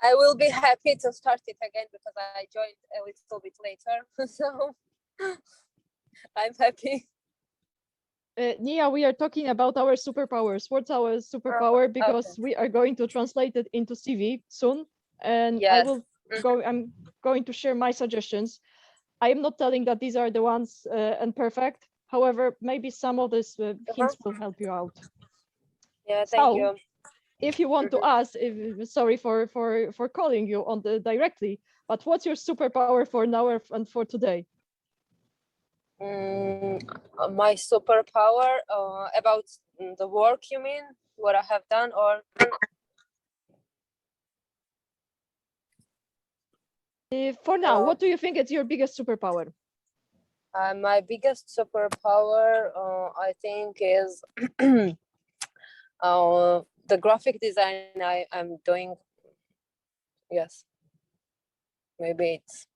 I will be happy to start it again because I joined a little bit later. So I'm happy. Nia, we are talking about our superpowers. What's our superpower? Because Okay. we are going to translate it into CV soon, and Yes. I'm going to share my suggestions. I am not telling that these are the ones and perfect. However, maybe some of these hints will help you out. Yeah, thank So, you. if you want to ask, sorry for calling you on the directly, but what's your superpower for now and for today? My superpower about the work, you mean? What I have done, or For now, what do you think is your biggest superpower? my biggest superpower, I think, is the graphic design I am doing. Yes, maybe it's,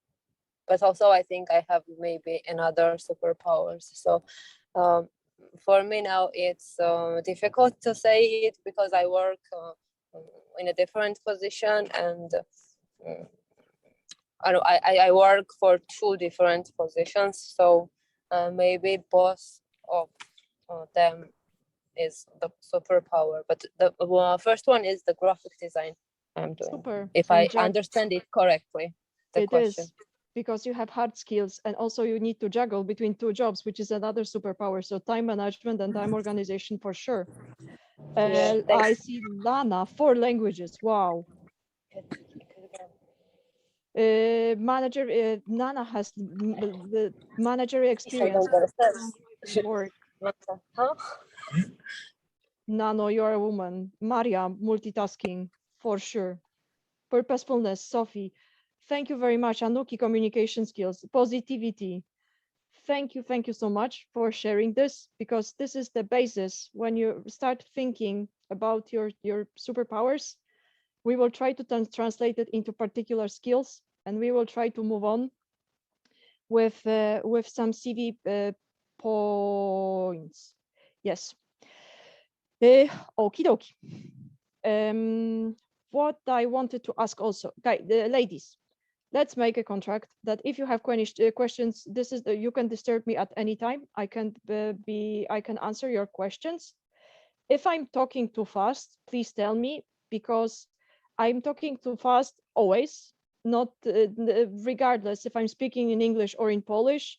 but also I think I have maybe another superpowers. So for me now it's difficult to say it because I work in a different position, and I work for two different positions. So maybe both of them is the superpower, but the first one is the graphic design I'm doing. Super. If I understand it correctly, the question. Is because you have hard skills, and also you need to juggle between two jobs, which is another superpower. So time management and time organization for sure. I see Lana, 4 languages. Wow. Nana has the managerial experience. Work. Huh? Nano, you're a woman. Maria, multitasking for sure. Purposefulness, Sophie. Thank you very much. Anuki, communication skills, positivity. Thank you so much for sharing this, because this is the basis. When you start thinking about your superpowers, we will try to translate it into particular skills, and we will try to move on with some CV points. Yes. Okie dokie. What I wanted to ask also, ladies, let's make a contract that if you have questions, this is you can disturb me at any time. I can answer your questions. If I'm talking too fast, please tell me, because I'm talking too fast always, not regardless if I'm speaking in English or in Polish.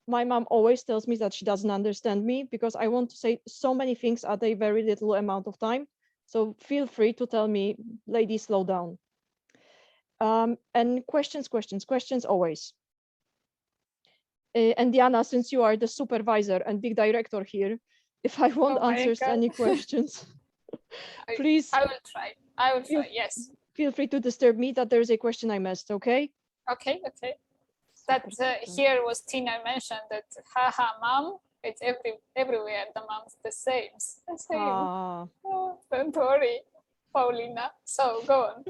My mom always tells me that she doesn't understand me because I want to say so many things at a very little amount of time. So feel free to tell me, lady, slow down. And questions always. And Diana, since you are the supervisor and big director here, if I want answers to any questions, please. I will try. Yes. Feel free to disturb me that there is a question I missed, okay? Okay. That here was Tina mentioned that, haha, mom, it's everywhere, the mom's the same. Oh, don't worry, Paulina. So go on.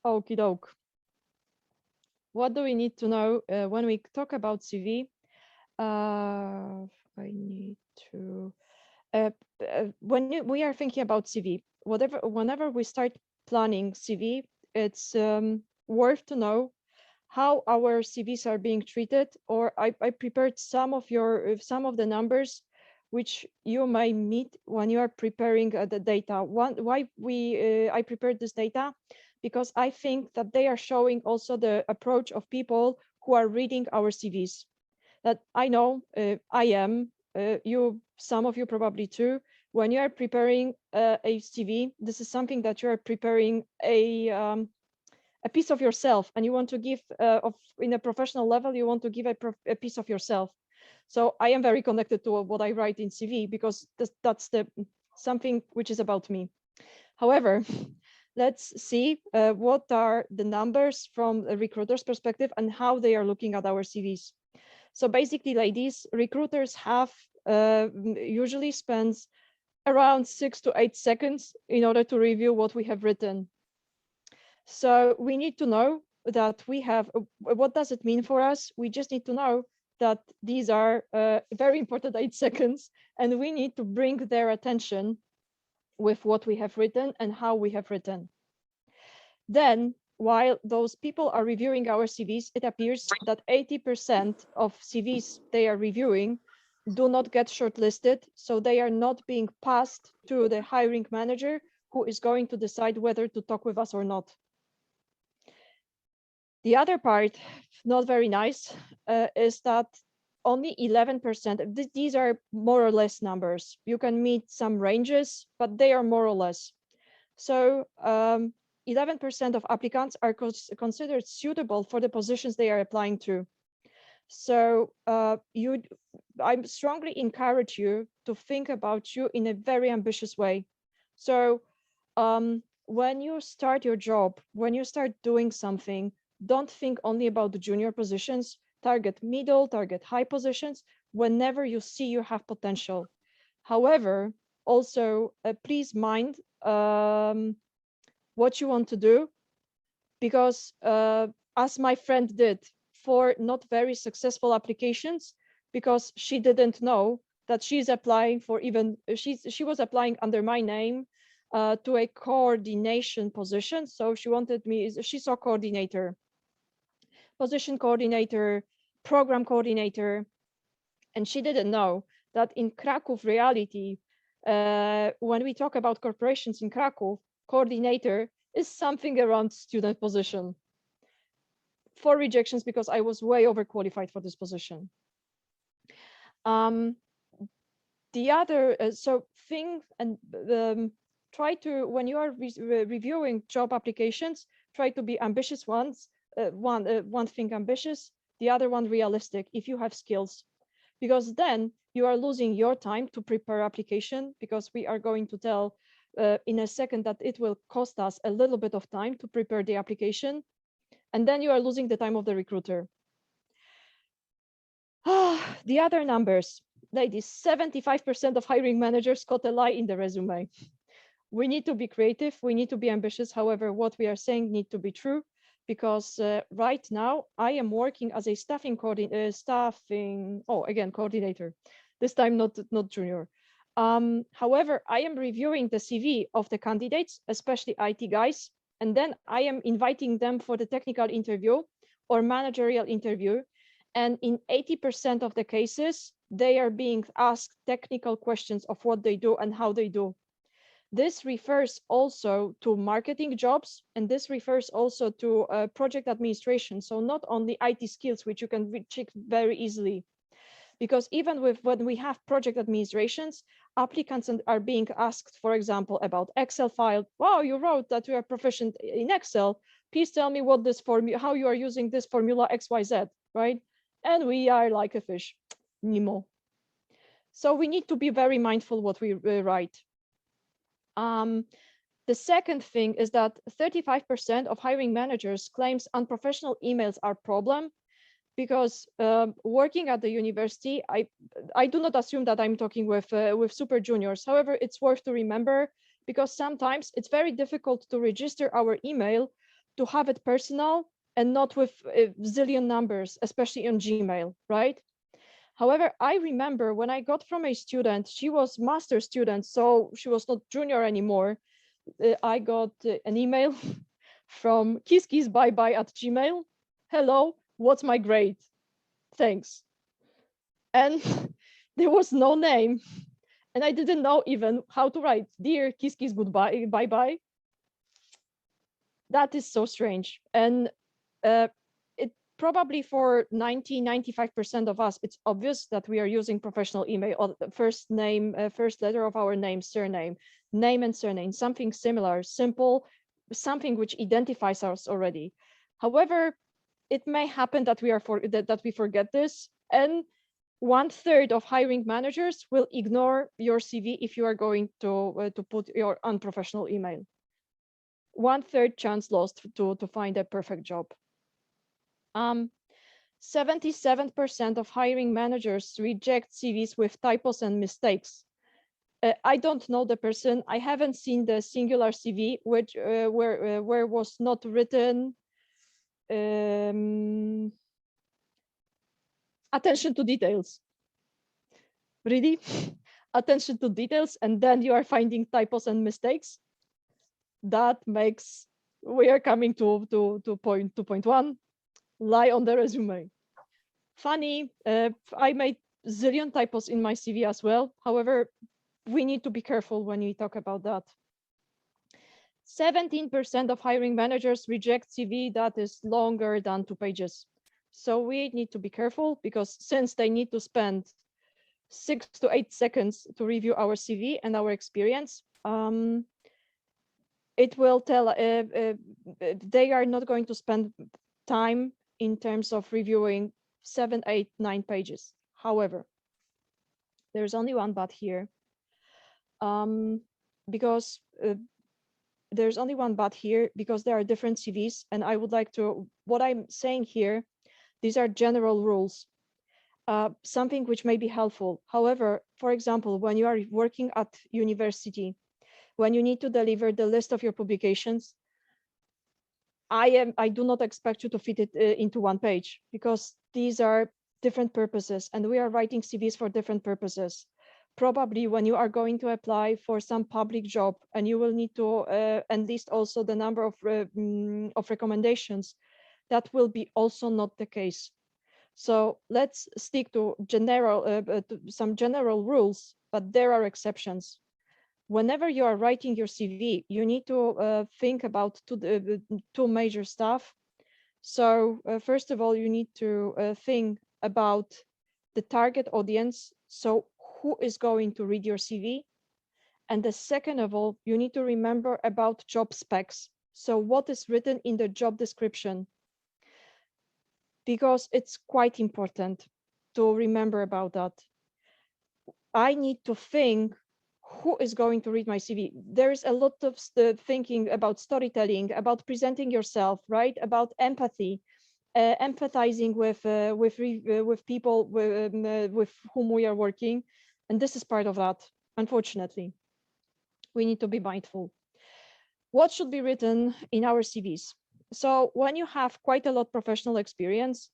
Okie doke. What do we need to know when we talk about CV? I need to, when we are thinking about CV, whenever we start planning CV, it's worth to know how our CVs are being treated. Or I prepared some of the numbers which you may meet when you are preparing the data. Why I prepared this data, because I think that they are showing also the approach of people who are reading our CVs. That I know I am, some of you probably too. When you are preparing a CV, this is something that you are preparing a piece of yourself, and you want to give in a professional level, you want to give a piece of yourself. So I am very connected to what I write in CV, because that's something which is about me. However, let's see what are the numbers from a recruiter's perspective and how they are looking at our CVs. So basically, ladies, recruiters have usually spends around 6 to 8 seconds in order to review what we have written. So we need to know that we have, what does it mean for us? We just need to know that these are very important 8 seconds, and we need to bring their attention with what we have written and how we have written. Then, while those people are reviewing our CVs, it appears that 80% of CVs they are reviewing do not get shortlisted, so they are not being passed to the hiring manager, who is going to decide whether to talk with us or not. The other part, not very nice, is that only 11%, these are more or less numbers. You can meet some ranges, but they are more or less. So 11% of applicants are considered suitable for the positions they are applying to. So I strongly encourage you to think about you in a very ambitious way. So when you start your job, when you start doing something, don't think only about the junior positions, target middle, target high positions, whenever you see you have potential. However, also please mind what you want to do, because as my friend did for not very successful applications, because she didn't know that she's applying for she was applying under my name to a coordination position. So she saw coordinator, position coordinator, program coordinator, and she didn't know that in Krakow reality, when we talk about corporations in Krakow, coordinator is something around student position. 4 rejections because I was way overqualified for this position. The other thing, and try to, when you are reviewing job applications, try to be ambitious ones. One thing ambitious, the other one realistic if you have skills, because then you are losing your time to prepare application, because we are going to tell in a second that it will cost us a little bit of time to prepare the application, and then you are losing the time of the recruiter. The other numbers, ladies, 75% of hiring managers caught a lie in the resume. We need to be creative, we need to be ambitious. However, what we are saying need to be true, because right now I am working as a coordinator. This time not junior. However, I am reviewing the CV of the candidates, especially IT guys, and then I am inviting them for the technical interview or managerial interview. And in 80% of the cases, they are being asked technical questions of what they do and how they do. This refers also to marketing jobs, and this refers also to project administration. So not only IT skills, which you can check very easily, because even when we have project administrations, applicants are being asked, for example, about Excel file. Wow, you wrote that you are proficient in Excel. Please tell me what this formula, how you are using this formula XYZ, right? And we are like a fish, Nemo. So we need to be very mindful what we write. The second thing is that 35% of hiring managers claims unprofessional emails are a problem, because working at the university, I do not assume that I'm talking with super juniors. However, it's worth to remember, because sometimes it's very difficult to register our email to have it personal and not with a zillion numbers, especially on Gmail, right? However, I remember when I got from a student, she was master student, so she was not junior anymore. I got an email from kisskissbye@gmail. Hello, what's my grade? Thanks. And there was no name. And I didn't know even how to write, dear kiss kiss goodbye, bye bye. That is so strange. And it probably for 95% of us, it's obvious that we are using professional email, or the first name, first letter of our name, surname, name and surname, something similar, simple, something which identifies us already. However, it may happen that we forget this, and 1/3 of hiring managers will ignore your CV if you are going to put your unprofessional email. 1/3 chance lost to find a perfect job. 77% of hiring managers reject CVs with typos and mistakes. I don't know the person. I haven't seen the singular CV which where was not written attention to details. Really? attention to details, and then you are finding typos and mistakes. That makes, we are coming to point 2.1, lie on the resume. Funny, I made zillion typos in my CV as well. However, we need to be careful when we talk about that. 17% of hiring managers reject CV that is longer than 2 pages. So we need to be careful, because since they need to spend 6 to 8 seconds to review our CV and our experience, it will tell, they are not going to spend time in terms of reviewing 7, 8, 9 pages. However, there's only one but here, because there's only one but here, because there are different CVs, and I would like to, what I'm saying here, these are general rules, something which may be helpful. However, for example, when you are working at university, when you need to deliver the list of your publications, I do not expect you to fit it into 1 page, because these are different purposes, and we are writing CVs for different purposes. Probably when you are going to apply for some public job, and you will need to enlist also the number of recommendations, that will be also not the case. So let's stick to some general rules, but there are exceptions. Whenever you are writing your CV, you need to think about two major stuff. So first of all, you need to think about the target audience. So who is going to read your CV? And the second of all, you need to remember about job specs. So what is written in the job description? Because it's quite important to remember about that. I need to think who is going to read my CV. There is a lot of thinking about storytelling, about presenting yourself, right? About empathy, empathizing with people with whom we are working, and this is part of that. Unfortunately, we need to be mindful. What should be written in our CVs? So when you have quite a lot of professional experience,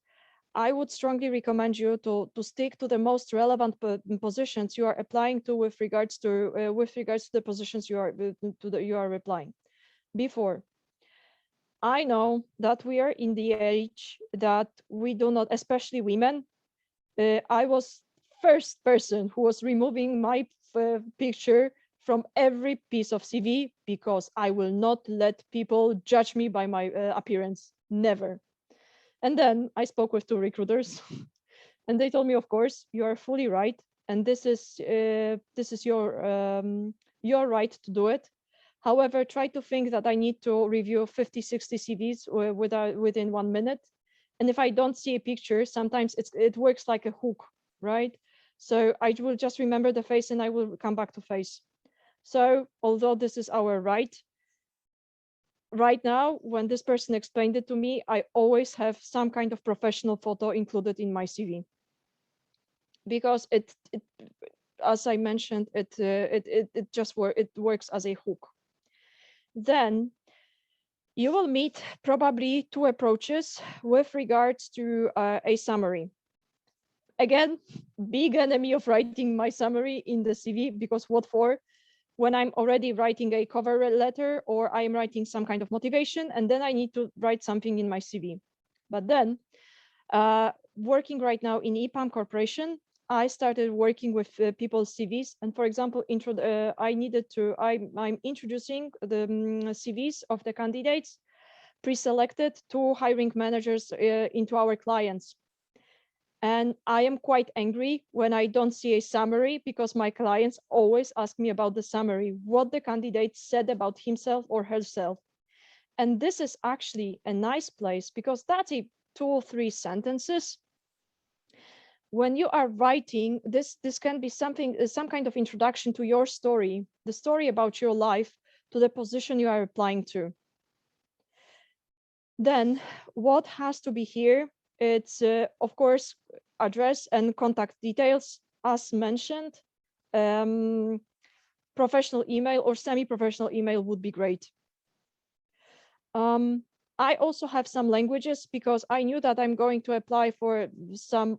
I would strongly recommend you to stick to the most relevant positions you are applying to with regards to the positions you are applying. Before, I know that we are in the age that we do not, especially women. I was first person who was removing my picture from every piece of CV, because I will not let people judge me by my appearance. Never. And then I spoke with 2 recruiters, and they told me, of course, you are fully right, and this is your right to do it. However, try to think that I need to review 50, 60 CVs within 1 minute. And if I don't see a picture, sometimes it works like a hook, right? So I will just remember the face and I will come back to face. So although this is our right now, when this person explained it to me, I always have some kind of professional photo included in my CV, because it as I mentioned, it works as a hook. Then you will meet probably 2 approaches with regards to a summary. Again, big enemy of writing my summary in the CV, because what for? When I'm already writing a cover letter, or I'm writing some kind of motivation, and then I need to write something in my CV. But then, working right now in EPAM Corporation, I started working with people's CVs. And for example, I'm introducing the CVs of the candidates pre-selected to hiring managers into our clients. And I am quite angry when I don't see a summary, because my clients always ask me about the summary, what the candidate said about himself or herself. And this is actually a nice place, because that's a 2 or 3 sentences. When you are writing, this can be some kind of introduction to your story, the story about your life, to the position you are applying to. Then what has to be here? It's of course address and contact details, as mentioned. Professional email or semi-professional email would be great. I also have some languages because I knew that I'm going to apply for some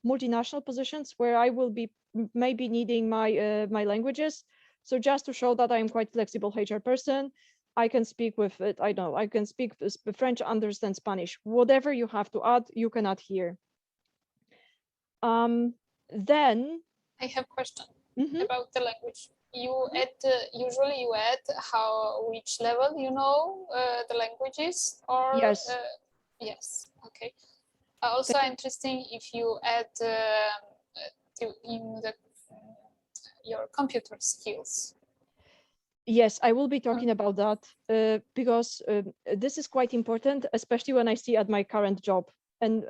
multinational positions where I will be maybe needing my languages. So just to show that I'm quite flexible HR person, I can speak with it. I know I can speak French, understand Spanish. Whatever you have to add, you can add here. Then I have a question Mhm. about the language. You add usually you add which level you know the languages, or Yes. yes, okay. Also interesting if you add in the your computer skills. Yes, I will be talking about that because this is quite important, especially when I see at my current job. And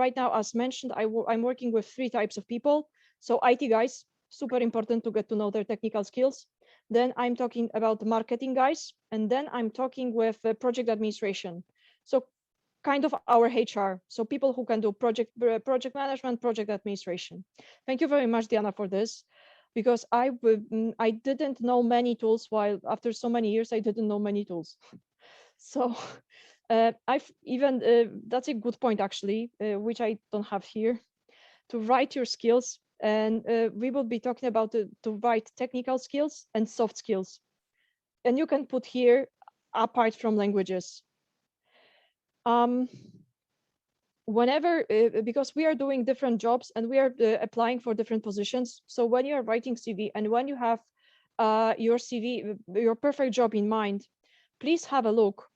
right now, as mentioned, I'm working with 3 types of people. So IT guys, super important to get to know their technical skills. Then I'm talking about marketing guys, and then I'm talking with project administration. So kind of our HR. So people who can do project management, project administration. Thank you very much, Diana, for this, because I didn't know many tools, while after so many years I didn't know many tools. So I've even that's a good point actually, which I don't have here, to write your skills. And we will be talking about to write technical skills and soft skills. And you can put here apart from languages. Whenever because we are doing different jobs and we are applying for different positions, so when you are writing CV and when you have your CV, your perfect job in mind, please have a look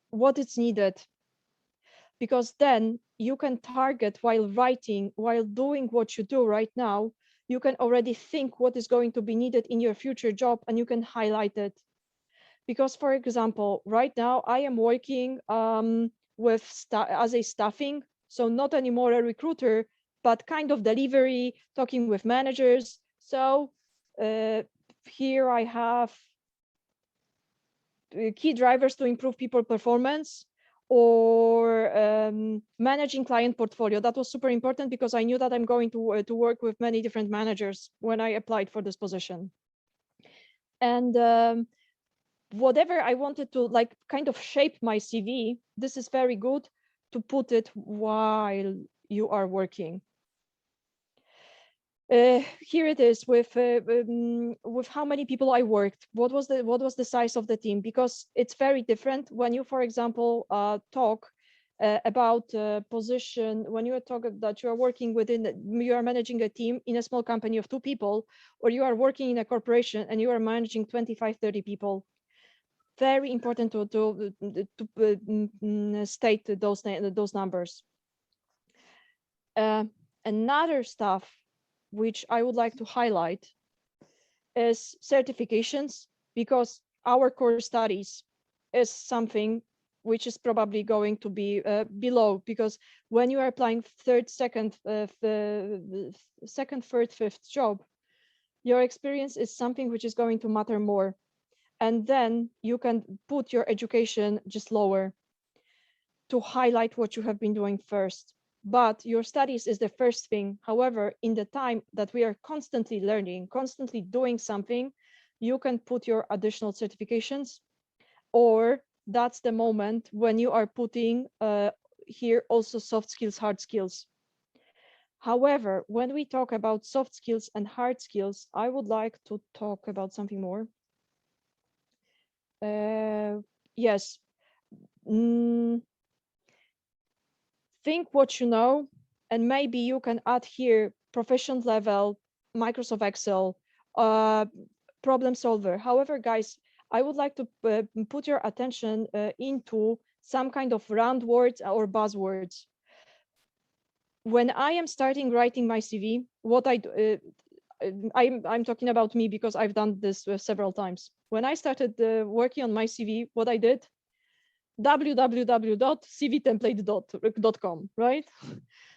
what is needed, because then you can target while writing, while doing what you do right now. You can already think what is going to be needed in your future job, and you can highlight it. Because, for example, right now I am working as a staffing, so not anymore a recruiter, but kind of delivery, talking with managers. So here I have key drivers to improve people performance, or managing client portfolio. That was super important because I knew that I'm going to work with many different managers when I applied for this position. And whatever I wanted to like kind of shape my CV, this is very good to put it while you are working. Here it is with how many people I worked. What was the size of the team? Because it's very different when you, for example, talk about position, when you talk that you are working you are managing a team in a small company of 2 people, or you are working in a corporation and you are managing 25, 30 people. Very important to state those numbers. Another stuff which I would like to highlight is certifications, because our core studies is something which is probably going to be below, because when you are applying second, third, fifth job, your experience is something which is going to matter more. And then you can put your education just lower to highlight what you have been doing first. But your studies is the first thing. However, in the time that we are constantly learning, constantly doing something, you can put your additional certifications, or that's the moment when you are putting here also soft skills, hard skills. However, when we talk about soft skills and hard skills, I would like to talk about something more. Yes. Think what you know, and maybe you can add here proficient level, Microsoft Excel, problem solver. However, guys, I would like to put your attention into some kind of round words or buzzwords. When I am starting writing my CV, what I'm talking about me because I've done this several times. When I started working on my CV, what I did, www.cvtemplate.com, right?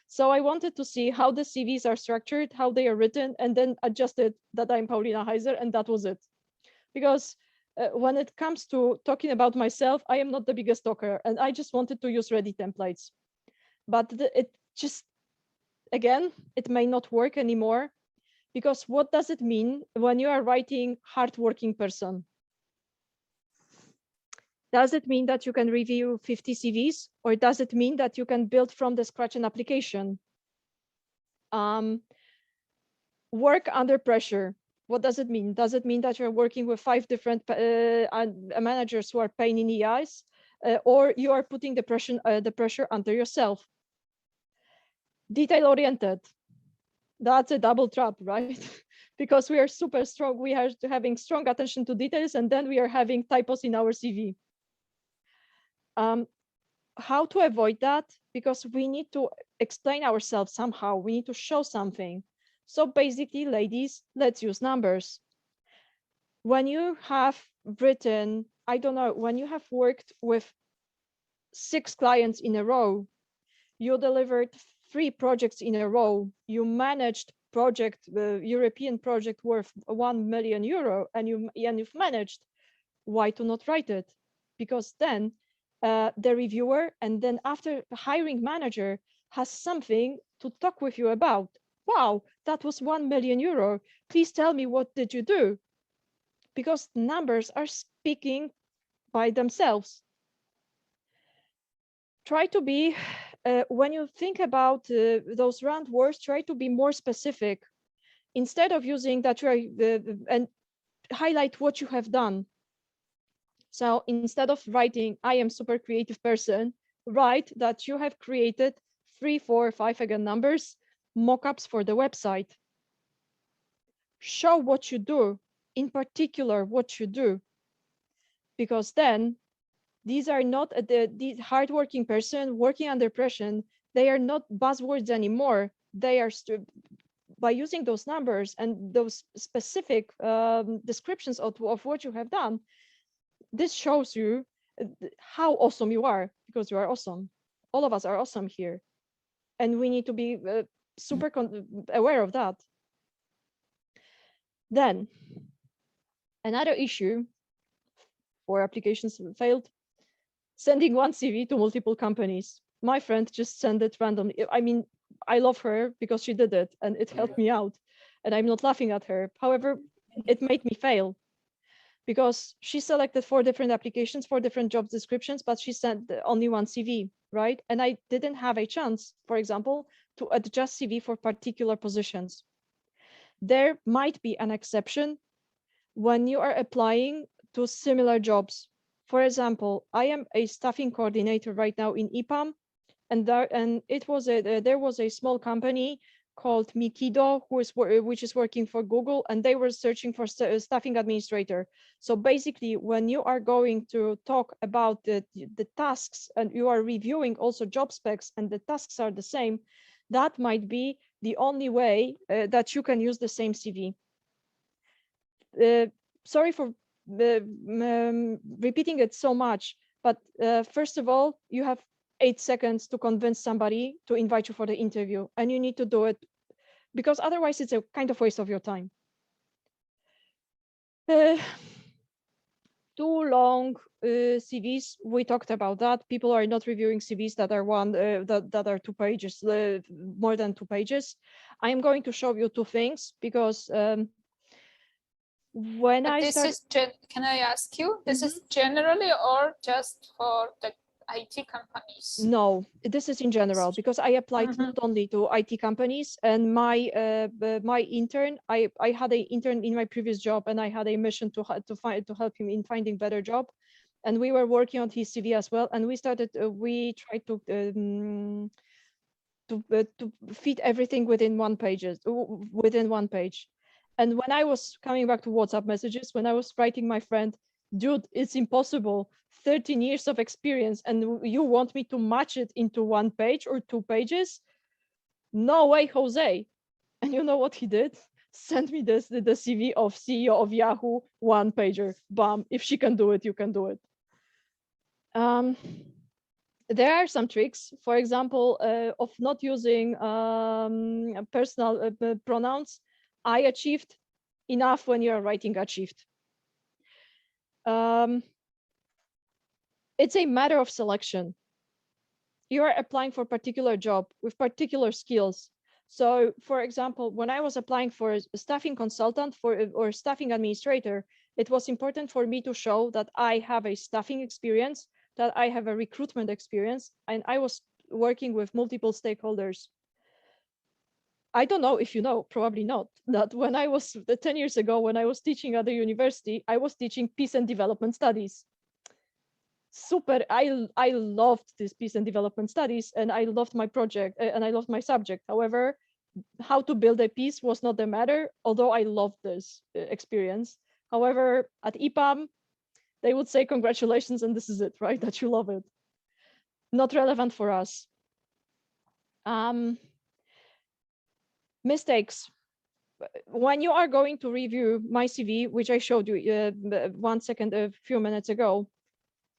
So I wanted to see how the CVs are structured, how they are written, and then adjusted that I'm Paulina Heizer, and that was it. Because when it comes to talking about myself, I am not the biggest talker, and I just wanted to use ready templates. But it just, again, it may not work anymore, because what does it mean when you are writing hardworking person? Does it mean that you can review 50 CVs, or does it mean that you can build from the scratch an application? Work under pressure. What does it mean? Does it mean that you're working with 5 different managers who are pain in the eyes, or you are putting the pressure under yourself? Detail oriented. That's a double trap, right? Because we are super strong. We are having strong attention to details, and then we are having typos in our CV. How to avoid that? Because we need to explain ourselves somehow. We need to show something. So basically, ladies, let's use numbers. When you have written, I don't know, when you have worked with 6 clients in a row, you delivered 3 projects in a row, you managed the European project worth 1 million euro, and you've managed, why to not write it? Because then the reviewer and then after the hiring manager has something to talk with you about. Wow, that was 1 million euro. Please tell me, what did you do? Because numbers are speaking by themselves. Try to be, when you think about those round words, try to be more specific. Instead of using that, and highlight what you have done. So instead of writing, I am super creative person, write that you have created 3, 4, 5 again numbers, mockups for the website. Show what you do, in particular what you do, because then these are not the hardworking person working under pressure. They are not buzzwords anymore. They are by using those numbers and those specific descriptions of what you have done. This shows you how awesome you are, because you are awesome. All of us are awesome here. And we need to be super aware of that. Then, another issue for applications failed, sending one CV to multiple companies. My friend just sent it randomly. I mean, I love her because she did it and it helped me out. And I'm not laughing at her. However, it made me fail, because she selected 4 different applications, 4 different job descriptions, but she sent only one CV, right? And I didn't have a chance, for example, to adjust CV for particular positions. There might be an exception when you are applying to similar jobs. For example, I am a staffing coordinator right now in EPAM, and there was a small company called Mikido, which is working for Google, and they were searching for staffing administrator. So basically, when you are going to talk about the tasks and you are reviewing also job specs and the tasks are the same, that might be the only way that you can use the same CV. Sorry for repeating it so much, but first of all, you have 8 seconds to convince somebody to invite you for the interview, and you need to do it, because otherwise it's a kind of waste of your time. Too long CVs, we talked about that. People are not reviewing CVs that are that are 2 pages, more than 2 pages. I am going to show you 2 things, because when But I start, can I ask you, this is generally or just for the IT companies? No, this is in general, because I applied not only to IT companies, and my intern, I had an intern in my previous job, and I had a mission to help him in finding better job, and we were working on his CV as well, and we tried to fit everything within one page. And when I was coming back to WhatsApp messages, when I was writing my friend, dude, it's impossible, 13 years of experience, and you want me to match it into 1 page or 2 pages? No way, Jose. And you know what he did? Send me the CV of CEO of Yahoo, 1 pager. Bam, if she can do it, you can do it. There are some tricks, for example, of not using personal pronouns. I achieved enough when you're writing achieved. It's a matter of selection. You are applying for a particular job with particular skills. So, for example, when I was applying for a staffing consultant or staffing administrator, It was important for me to show that I have a staffing experience, that I have a recruitment experience, and I was working with multiple stakeholders. I don't know if you know, probably not, that when I was 10 years ago, when I was teaching at the university, I was teaching peace and development studies. Super, I loved this peace and development studies, and I loved my project, and I loved my subject. However, how to build a peace was not the matter, although I loved this experience. However, at EPAM, they would say congratulations, and this is it, right? That you love it. Not relevant for us. Mistakes. When you are going to review my CV, which I showed you 1 second, a few minutes ago,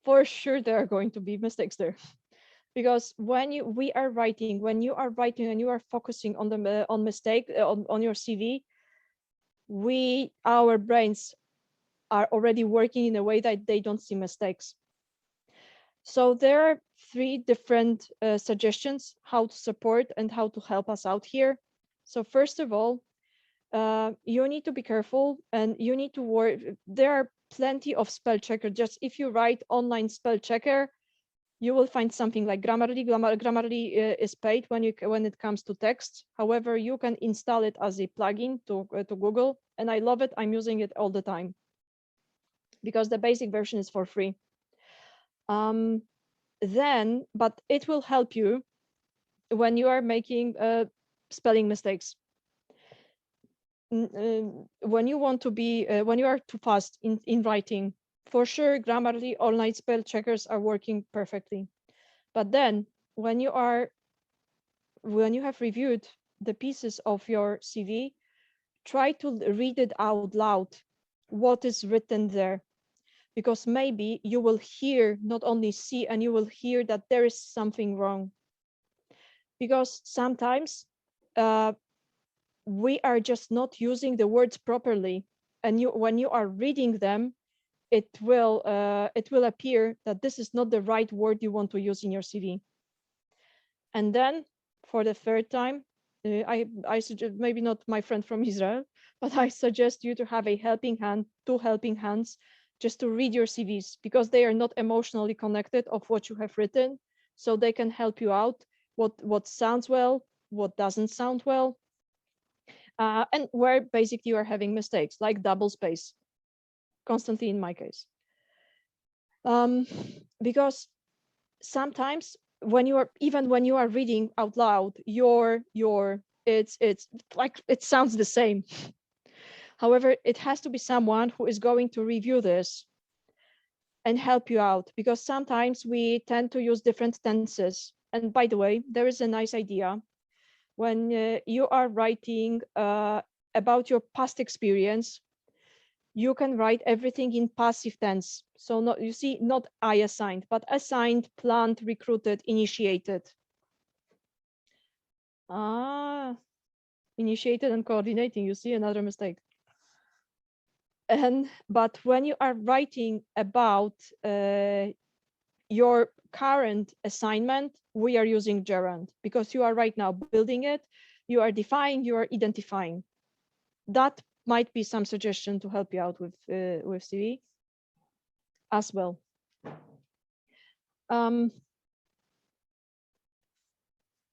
for sure there are going to be mistakes there. Because when you are writing and you are focusing on the on mistake on your CV, our brains are already working in a way that they don't see mistakes. So there are 3 different suggestions how to support and how to help us out here. So first of all, you need to be careful, and you need to work. There are plenty of spell checker. Just if you write online spell checker, you will find something like Grammarly. Grammarly is paid when it comes to text. However, you can install it as a plugin to Google, and I love it. I'm using it all the time because the basic version is for free. But it will help you when you are making spelling mistakes. When you want to be, when you are too fast in writing, for sure, Grammarly online spell checkers are working perfectly. But then when you have reviewed the pieces of your CV, try to read it out loud, what is written there, because maybe you will hear, not only see, and you will hear that there is something wrong. Because sometimes we are just not using the words properly, and when you are reading them, it will appear that this is not the right word you want to use in your CV. And then for the 3rd time, I suggest, maybe not my friend from Israel, but I suggest you to have a helping hand, 2 helping hands, just to read your CVs, because they are not emotionally connected of what you have written, so they can help you out what sounds well, what doesn't sound well, and where basically you are having mistakes, like double space, constantly in my case. Because sometimes when you are reading out loud, it's like it sounds the same. However, it has to be someone who is going to review this and help you out, because sometimes we tend to use different tenses. And by the way, there is a nice idea when you are writing about your past experience. You can write everything in passive tense. So not I assigned, but assigned, planned, recruited, initiated. Initiated and coordinating, you see, another mistake. But when you are writing about your current assignment, we are using gerund, because you are right now building it, you are defining, you are identifying. That might be some suggestion to help you out with CV as well.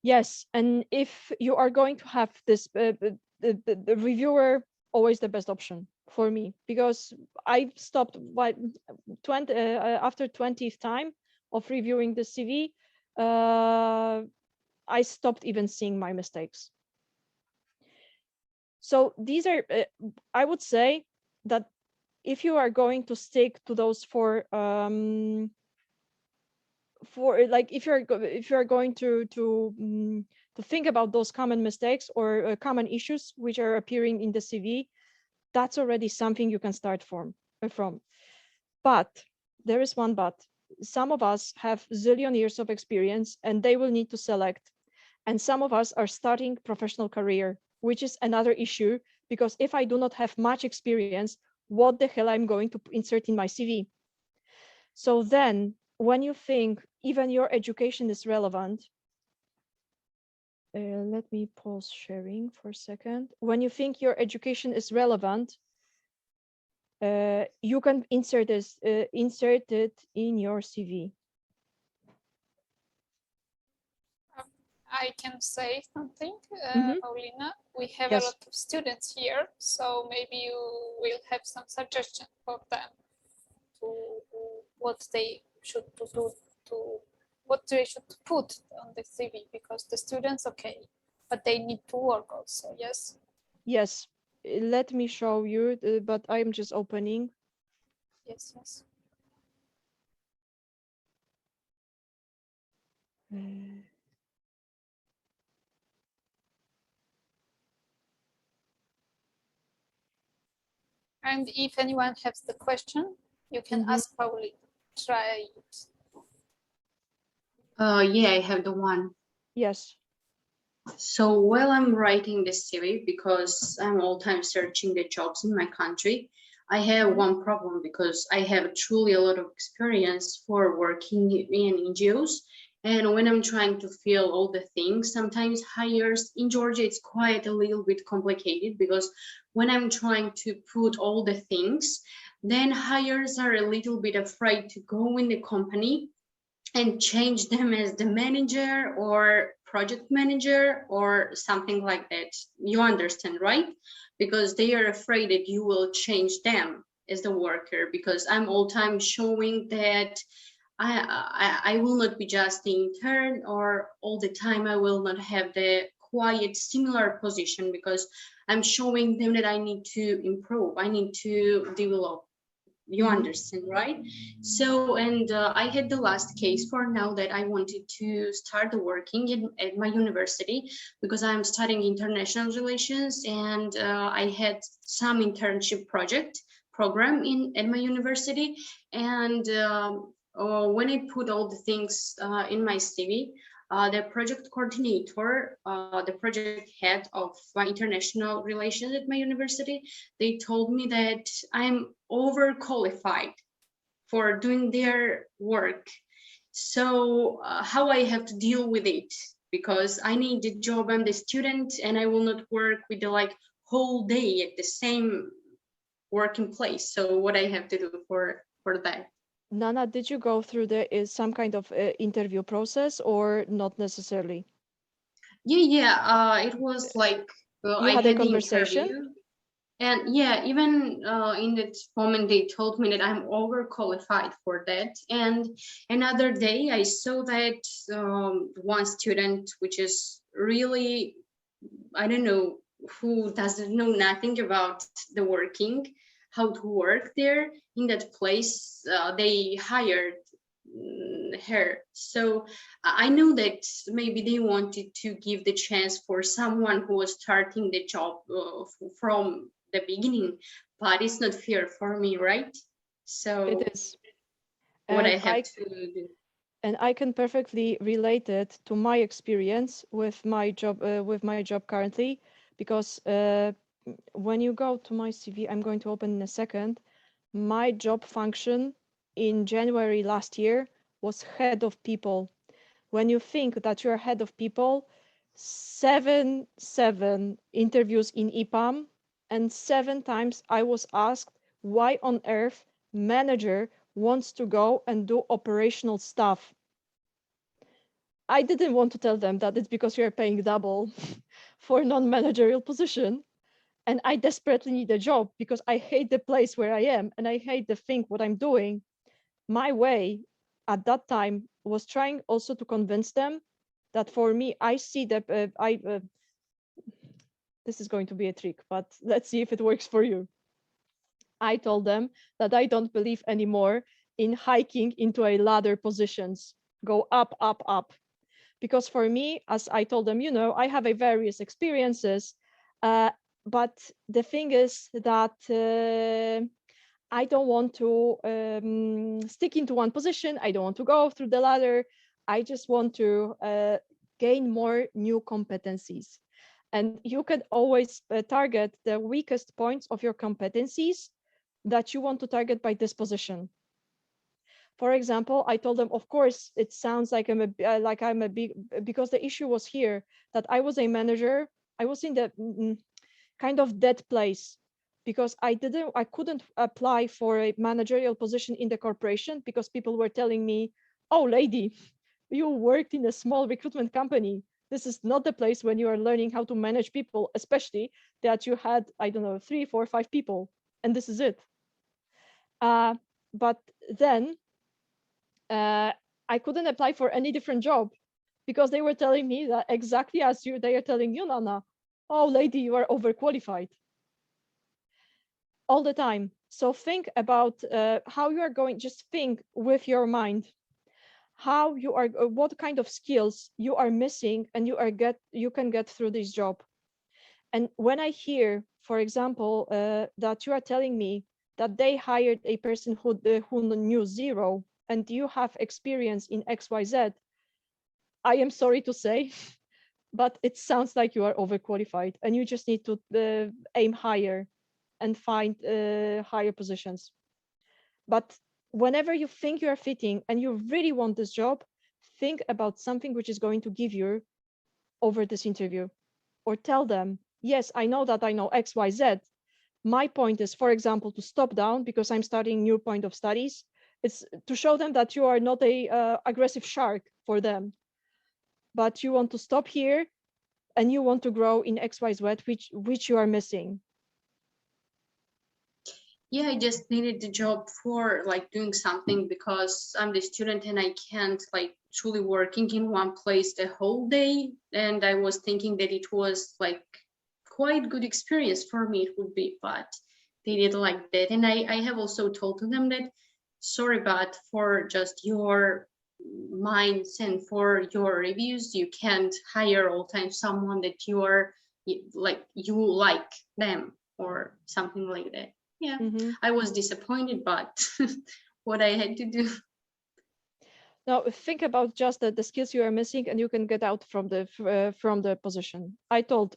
Yes, and if you are going to have this, the reviewer, always the best option for me, because I stopped after 20th time of reviewing the CV, I stopped even seeing my mistakes. So these are, I would say that if you are going to stick to those for like, if you're going to think about those common mistakes or common issues which are appearing in the CV, that's already something you can start from. But there is one but. Some of us have zillion years of experience, and they will need to select. And some of us are starting professional career, which is another issue, because if I do not have much experience, what the hell I'm going to insert in my CV? So then when you think even your education is relevant, let me pause sharing for a second. When you think your education is relevant, You can insert this, insert it in your CV. I can say something, Mhm. Paulina. We have a Yes. lot of students here, so maybe you will have some suggestion for them to what they should do, to what they should put on the CV, because the students, okay, but they need to work also. Yes. Yes. Let me show you, but I'm just opening. Yes. Yes. And if anyone has the question, you can ask Paulina. Try it. Yeah, I have the one. Yes. So while I'm writing this CV, because I'm all time searching the jobs in my country, I have one problem because I have truly a lot of experience for working in NGOs. And when I'm trying to fill all the things, sometimes hires in Georgia, it's quite a little bit complicated because when I'm trying to put all the things, then hires are a little bit afraid to go in the company and change them as the manager or project manager or something like that. You understand, right? Because they are afraid that you will change them as the worker, because I'm all time showing that I will not be just the intern, or all the time I will not have the quiet similar position, because I'm showing them that I need to improve, I need to develop. You understand, right? So, and I had the last case for now that I wanted to start working at my university, because I'm studying international relations, and I had some internship program at my university. And when I put all the things in my CV, the project coordinator, the project head of international relations at my university, they told me that I'm overqualified for doing their work. So how I have to deal with it, because I need the job, I'm the student, and I will not work with the like whole day at the same working place. So what I have to do for that? Nana, did you go through some kind of interview process or not necessarily? Yeah. It was like You I had a had the conversation? interview. And yeah, even in that moment, they told me that I'm overqualified for that. And another day, I saw that one student, which is really, I don't know, who doesn't know nothing about the working, how to work there in that place, they hired her. So I know that maybe they wanted to give the chance for someone who was starting the job from the beginning, but it's not fair for me, right? So It is. what And I have to do. and I can perfectly relate it to my experience with my job currently, because when you go to my CV, I'm going to open in a second. My job function in January last year was head of people. When you think that you're head of people, seven interviews in EPAM, and 7 times I was asked why on earth manager wants to go and do operational stuff. I didn't want to tell them that it's because you're paying double for non-managerial position. And I desperately need a job because I hate the place where I am and I hate the thing what I'm doing. My way at that time was trying also to convince them that for me, I see that this is going to be a trick, but let's see if it works for you. I told them that I don't believe anymore in hiking into a ladder positions, go up, up, up. Because for me, as I told them, I have a various experiences, but the thing is that I don't want to stick into one position. I don't want to go through the ladder. I just want to gain more new competencies. And you can always target the weakest points of your competencies that you want to target by this position. For example, I told them, of course, it sounds like I'm a big, because the issue was here that I was a manager. I was in the kind of dead place because I couldn't apply for a managerial position in the corporation because people were telling me, oh, lady, you worked in a small recruitment company. This is not the place when you are learning how to manage people, especially that you had, I don't know, 3, 4, 5 people, and this is it. But then I couldn't apply for any different job because they were telling me that exactly as they are telling you, Nana, oh, lady, you are overqualified. All the time. So think about how you are going, just think with your mind how you are, what kind of skills you are missing and you can get through this job. And when I hear, for example, that you are telling me that they hired a person who knew zero and you have experience in XYZ, I am sorry to say, but it sounds like you are overqualified and you just need to aim higher and find higher positions. But whenever you think you are fitting and you really want this job, think about something which is going to give you over this interview, or tell them, yes, I know that I know X, Y, Z. My point is, for example, to stop down because I'm starting new point of studies. It's to show them that you are not a aggressive shark for them, but you want to stop here and you want to grow in X, Y, Z, which you are missing. Yeah, I just needed the job for like doing something because I'm the student and I can't like truly working in one place the whole day. And I was thinking that it was like quite good experience for me it would be, but they didn't like that. And I have also told to them that sorry, but for just your minds and for your reviews, you can't hire all time someone that you are like you like them or something like that. Yeah, I was disappointed, but what I had to do. Now think about just the skills you are missing, and you can get out from the position. I told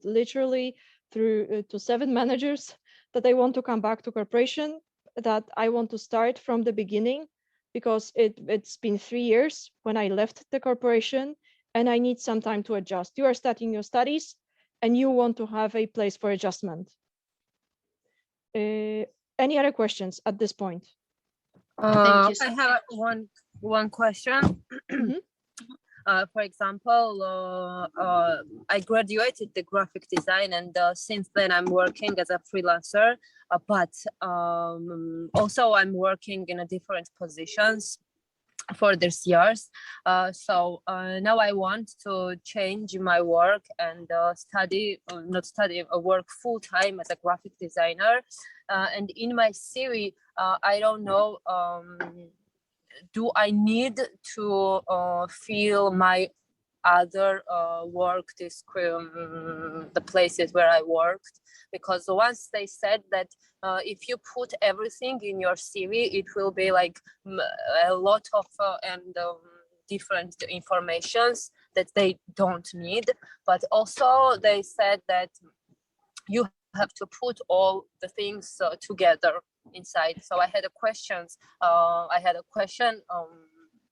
literally through to 7 managers that I want to come back to corporation, that I want to start from the beginning, because it's been 3 years when I left the corporation, and I need some time to adjust. You are starting your studies, and you want to have a place for adjustment. Any other questions at this point? Thank you. I have one question. For example, I graduated the graphic design, and since then I'm working as a freelancer. But also I'm working in a different positions for these years. So now I want to change my work and work full time as a graphic designer. And in my CV, I don't know, do I need to fill my other work the places where I worked? Because once they said that if you put everything in your CV, it will be like a lot of different informations that they don't need. But also they said that you have to put all the things together inside. So I had a question.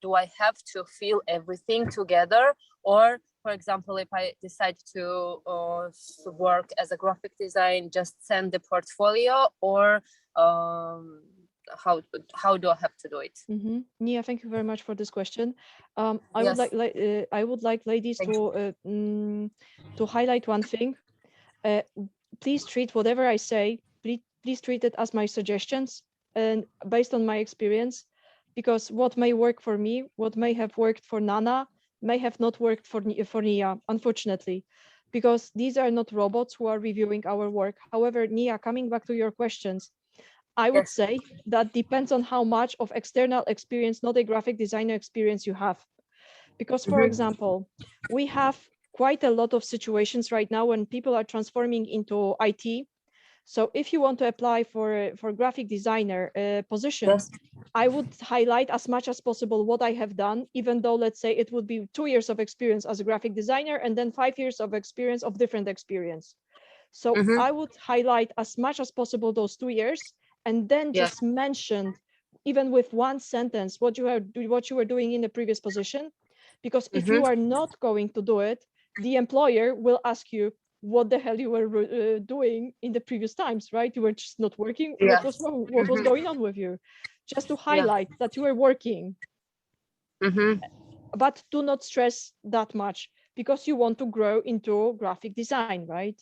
Do I have to fill everything together, or for example, if I decide to work as a graphic design, just send the portfolio, or how do I have to do it? Nia, thank you very much for this question. I would like ladies to highlight one thing. Please treat whatever I say, please treat it as my suggestions and based on my experience, because what may work for me, what may have worked for Nana, may have not worked for Nia, unfortunately, because these are not robots who are reviewing our work. However, Nia, coming back to your questions, I would say that depends on how much of external experience, not a graphic designer experience, you have. Because, for example, we have quite a lot of situations right now when people are transforming into IT. So if you want to apply for graphic designer position, I would highlight as much as possible what I have done, even though, let's say, it would be 2 years of experience as a graphic designer and then 5 years of experience of different experience. So I would highlight as much as possible those 2 years, and then just mention, even with one sentence, what you were doing in the previous position. Because if you are not going to do it, the employer will ask you, what the hell you were doing in the previous times, right? You were just not working. Yes. What was wrong? What was going on with you? Just to highlight that you were working, but do not stress that much because you want to grow into graphic design, right?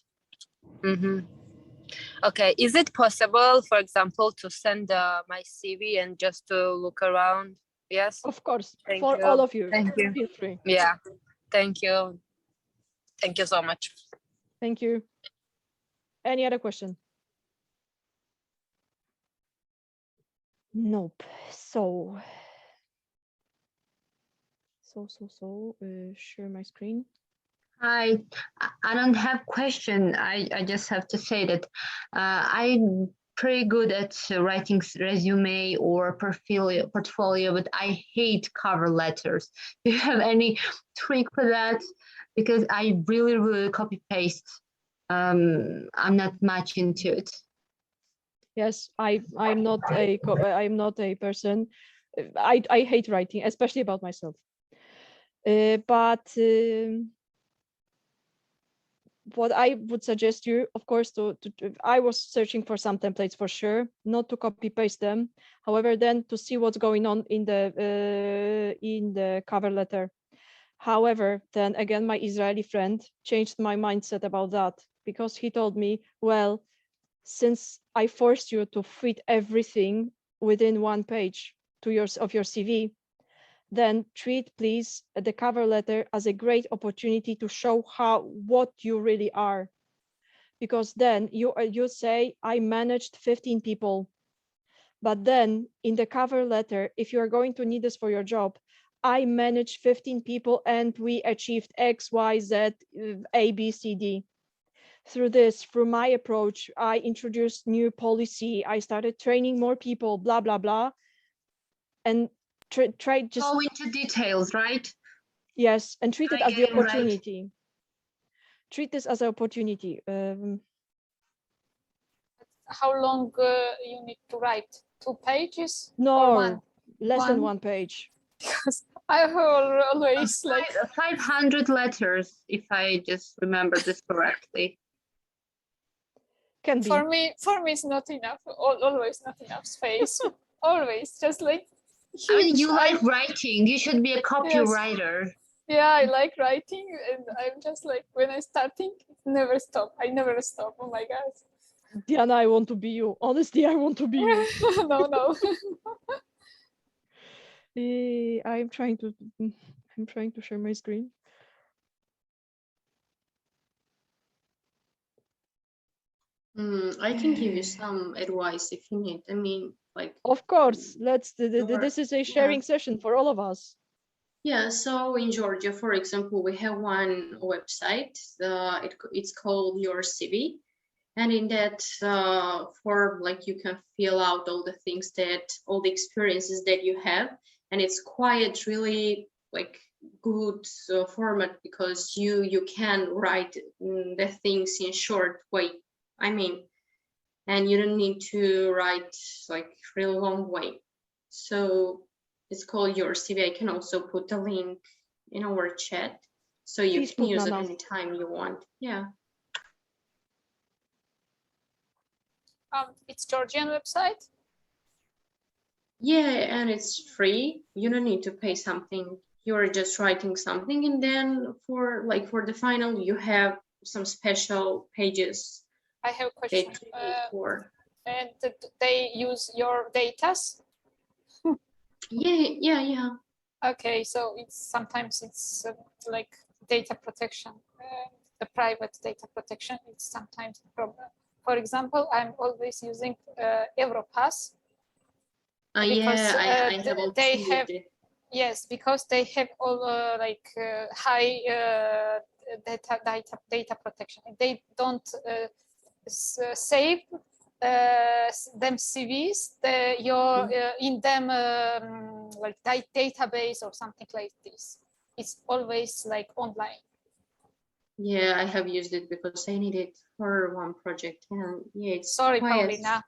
Okay, is it possible, for example, to send my CV and just to look around? Yes. Of course, Thank for you. all of you. Thank you. Feel free. Yeah. Thank you. Thank you so much. Thank you. Any other question? Nope. So, share my screen. I don't have question. I just have to say that I'm pretty good at writing resume or portfolio, but I hate cover letters. Do you have any trick for that? Because I really copy paste. I'm not much into it. Yes, I'm not a person. I hate writing, especially about myself. But what I would suggest you, of course, I was searching for some templates for sure, not to copy paste them. However, then to see what's going on in the cover letter. However, then again, my Israeli friend changed my mindset about that because he told me, well, since I forced you to fit everything within one page of your CV, then treat please the cover letter as a great opportunity to show what you really are. Because then you say, I managed 15 people. But then in the cover letter, if you are going to need this for your job, I managed 15 people and we achieved X, Y, Z, A, B, C, D. Through my approach, I introduced new policy. I started training more people, blah, blah, blah. And try just go into details, right? Yes, and treat it as the get it right. opportunity. Treat this as an opportunity. How long you need to write? 2 pages? Or No, one? less than 1 page. Because I always like 500 letters, if I just remember this correctly. Can be. for me it's not enough. Always not enough space. Always just like huge. I mean, you like writing. You should be a copywriter. Yeah, I like writing, and I'm just like when I starting, never stop. I never stop. Oh my god. Diana, I want to be you. Honestly, I want to be you. No. I'm trying to share my screen. I can give you some advice if you need. I mean, like. Of course, this is a sharing session for all of us. Yeah, so in Georgia, for example, we have one website. It's called Your CV, and in that form, like you can fill out all the experiences that you have, and it's quite really like good format because you can write the things in short way. I mean, and you don't need to write like really long way. So it's called Your CV. I can also put a link in our chat, so you can use it anytime you want. Yeah. It's Georgian website. Yeah, and it's free. You don't need to pay something. You're just writing something, and then for the final, you have some special pages. I have a question. And they use your data? Yeah. Okay, so sometimes it's like data protection. The private data protection is sometimes a problem. For example, I'm always using Europass. Because I have also used it. Yes, because they have all high data protection. They don't save them CVs, in them like database or something like this. It's always like online. Yeah, I have used it because I need it for one project, and yeah, it's sorry, Paulina.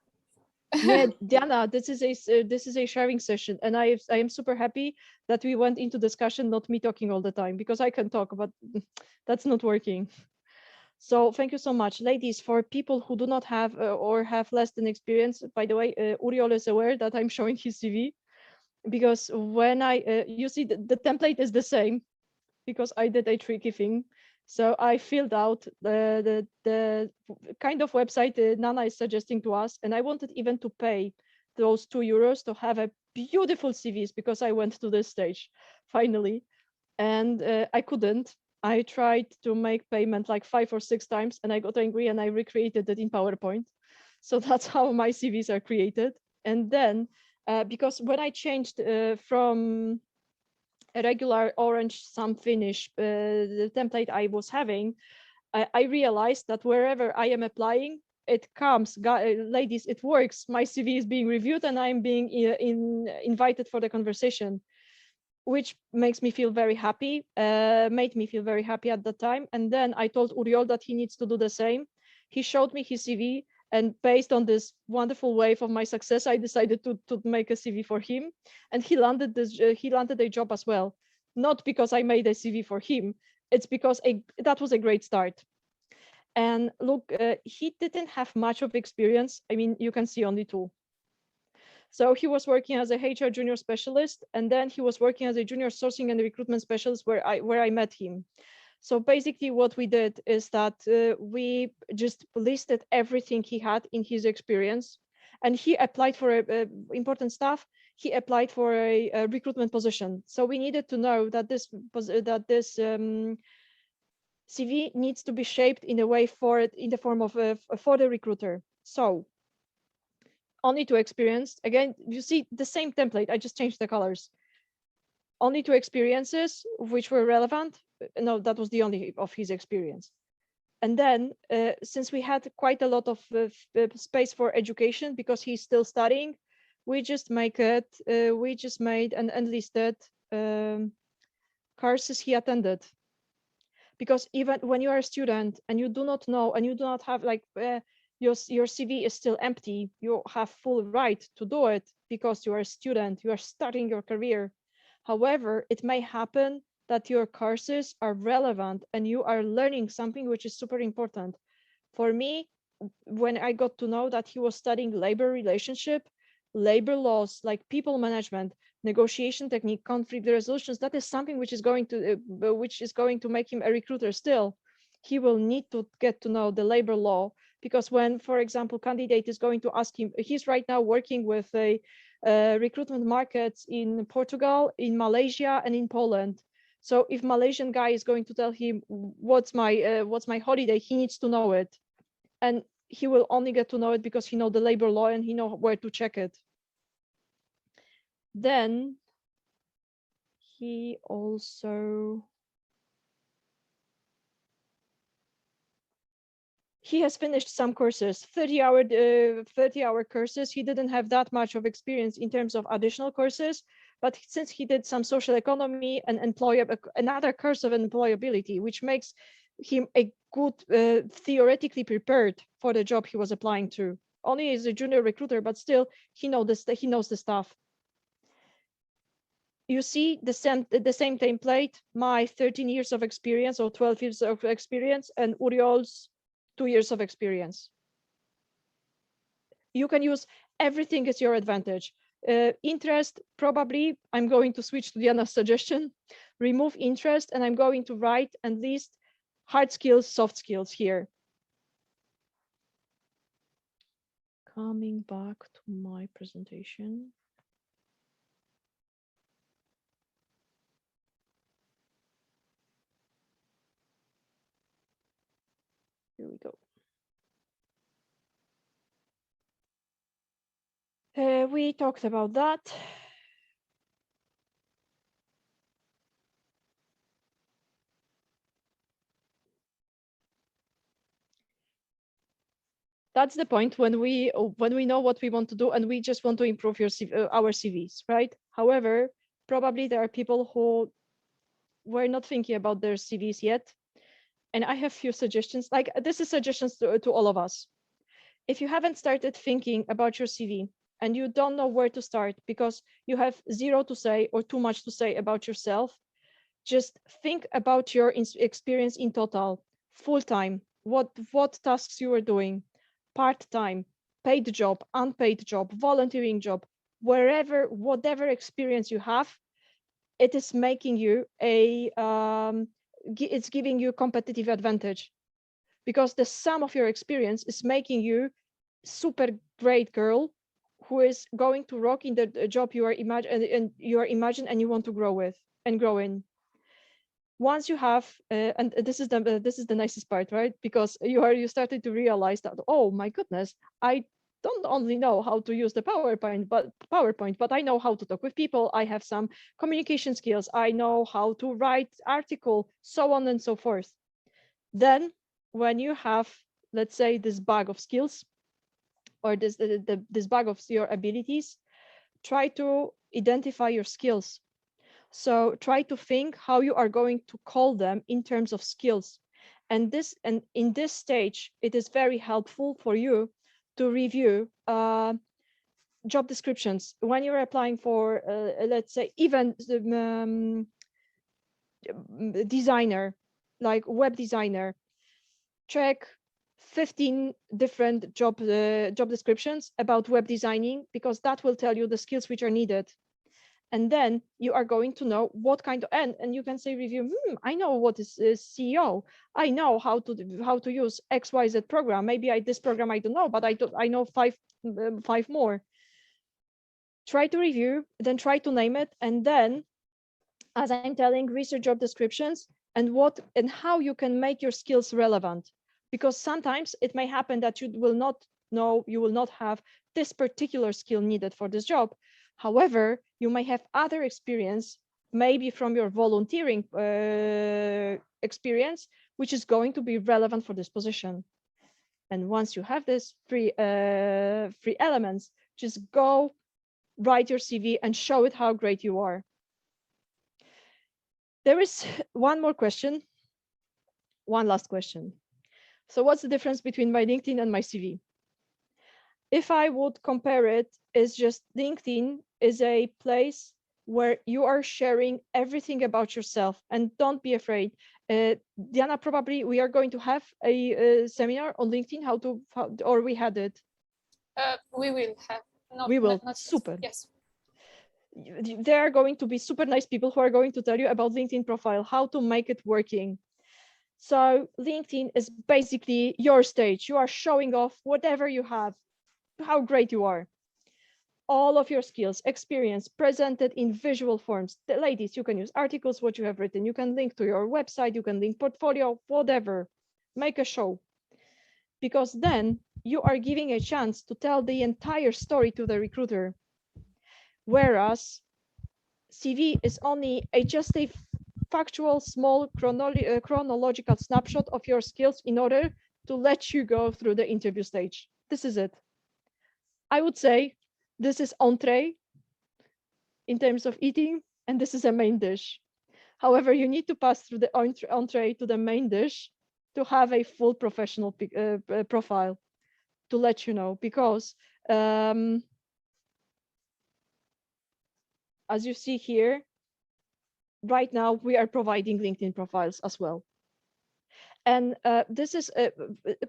Yeah, Diana, this is a sharing session, and I am super happy that we went into discussion, not me talking all the time, because I can talk, but that's not working. So thank you so much, ladies. For people who do not have or have less than experience, by the way, Uriol is aware that I'm showing his CV, because when you see the template is the same, because I did a tricky thing. So I filled out the kind of website Nana is suggesting to us, and I wanted even to pay those €2 to have a beautiful CVs, because I went to this stage finally, and I couldn't. I tried to make payment like 5 or 6 times, and I got angry and I recreated it in PowerPoint. So that's how my CVs are created. And then because when I changed from a regular orange some finish, the template I was having, I realized that wherever I am applying, it comes, ladies, it works. My CV is being reviewed and I'm being invited for the conversation, which makes me feel very happy, made me feel very happy at the time. And then I told Uriol that he needs to do the same. He showed me his CV, and based on this wonderful wave of my success, I decided to make a CV for him. And he landed a job as well. Not because I made a CV for him, it's because that was a great start. And look, he didn't have much of experience. I mean, you can see only 2. So he was working as a HR junior specialist, and then he was working as a junior sourcing and recruitment specialist where I met him. So basically what we did is that we just listed everything he had in his experience, and he applied for important stuff. He applied for a recruitment position. So we needed to know that this CV needs to be shaped in a way in the form of for the recruiter. So only 2 experience. Again, you see the same template. I just changed the colors. Only 2 experiences which were relevant. No, that was the only of his experience. And then since we had quite a lot of space for education because he's still studying, we just made and listed courses he attended. Because even when you are a student and you do not know and you do not have like your CV is still empty, you have full right to do it because you are a student, you are starting your career. However, it may happen that your courses are relevant and you are learning something which is super important. For me, when I got to know that he was studying labor relationship, labor laws, like people management, negotiation technique, conflict resolutions, that is something which is going to make him a recruiter still. He will need to get to know the labor law, because when, for example, candidate is going to ask him, he's right now working with a recruitment markets in Portugal, in Malaysia, and in Poland. So if Malaysian guy is going to tell him what's my holiday, he needs to know it, and he will only get to know it because he knows the labor law and he knows where to check it. Then he has finished some courses, 30-hour courses. He didn't have that much of experience in terms of additional courses, but since he did some social economy and another course of employability, which makes him a good theoretically prepared for the job he was applying to. Only as a junior recruiter, but still he knows the stuff. You see the same template, my 13 years of experience or 12 years of experience, and Uriol's 2 years of experience. You can use everything as your advantage. Interest, probably I'm going to switch to Diana's suggestion, remove interest, and I'm going to write and list hard skills, soft skills here. Coming back to my presentation. Here we go. We talked about that. That's the point when we know what we want to do and we just want to improve our CVs, right? However, probably there are people who were not thinking about their CVs yet. And I have few suggestions, like this is suggestions to all of us. If you haven't started thinking about your CV and you don't know where to start because you have zero to say or too much to say about yourself, just think about your experience in total, full time, what tasks you were doing, part-time, paid job, unpaid job, volunteering job, whatever experience you have, it is making you it's giving you competitive advantage, because the sum of your experience is making you super great girl who is going to rock in the job you are imagine and you want to grow in. Once you have and this is the nicest part, right? Because you started to realize that, oh my goodness, I don't only know how to use the PowerPoint, but I know how to talk with people. I have some communication skills. I know how to write article, so on and so forth. Then when you have, let's say, this bag of skills, or this bag of your abilities, try to identify your skills. So try to think how you are going to call them in terms of skills. And in this stage, it is very helpful for you to review job descriptions when you're applying for, let's say, even designer, like web designer. Check 15 different job descriptions about web designing, because that will tell you the skills which are needed. And then you are going to know what kind of, and you can say review, I know what is CEO. I know how to use XYZ program. Maybe this program I don't know, but I know five more. Try to review, then try to name it, and then, as I'm telling, research job descriptions and how you can make your skills relevant. Because sometimes it may happen that you will not have this particular skill needed for this job. However, you may have other experience, maybe from your volunteering experience, which is going to be relevant for this position. And once you have this three elements, just go write your CV and show it how great you are. There is one last question. So what's the difference between my LinkedIn and my CV? If I would compare it, it's just LinkedIn is a place where you are sharing everything about yourself, and don't be afraid. Diana, probably we are going to have a seminar on LinkedIn, or we had it. We will have. We will. Not super. Yes. There are going to be super nice people who are going to tell you about LinkedIn profile, how to make it working. So LinkedIn is basically your stage. You are showing off whatever you have, how great you are. All of your skills, experience presented in visual forms. Ladies, you can use articles, what you have written. You can link to your website, you can link portfolio, whatever. Make a show. Because then you are giving a chance to tell the entire story to the recruiter. Whereas CV is only just a factual, small chronological snapshot of your skills in order to let you go through the interview stage. This is it. I would say this is entree in terms of eating, and this is a main dish. However, you need to pass through the entree to the main dish to have a full professional profile, to let you know, because as you see here, right now we are providing LinkedIn profiles as well. And this is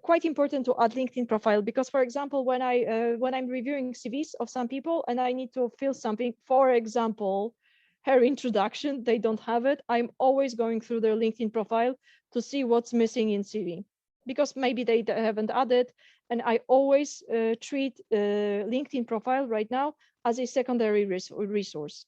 quite important to add LinkedIn profile, because, for example, when I'm reviewing CVs of some people and I need to fill something, for example, her introduction, they don't have it, I'm always going through their LinkedIn profile to see what's missing in CV, because maybe they haven't added. And I always treat LinkedIn profile right now as a secondary resource.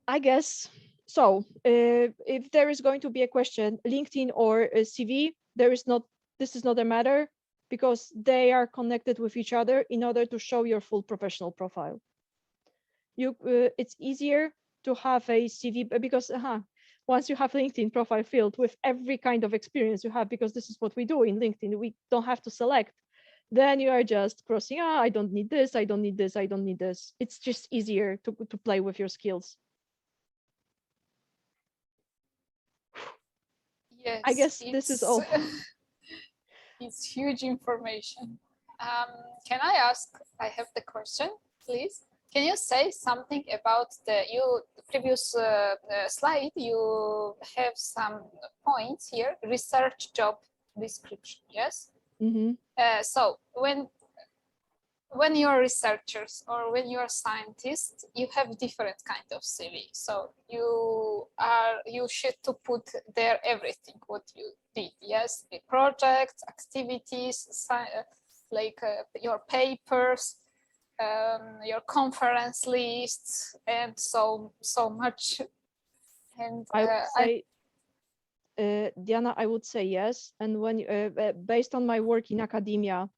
I guess. So if there is going to be a question, LinkedIn or CV, this is not a matter, because they are connected with each other in order to show your full professional profile. It's easier to have a CV because once you have LinkedIn profile filled with every kind of experience you have, because this is what we do in LinkedIn, we don't have to select. Then you are just crossing, I don't need this, I don't need this, I don't need this. It's just easier to play with your skills. Yes, I guess this is all. It's huge information. Can I ask? I have the question, please. Can you say something about the previous slide? You have some points here. Research job description. Yes. Mm-hmm. So when you're researchers or when you're scientists, you have different kind of CV. So you should to put there everything what you did. Yes, the projects, activities, like your papers, your conference lists, and so much. And I would say, Diana, I would say yes. And when based on my work in academia,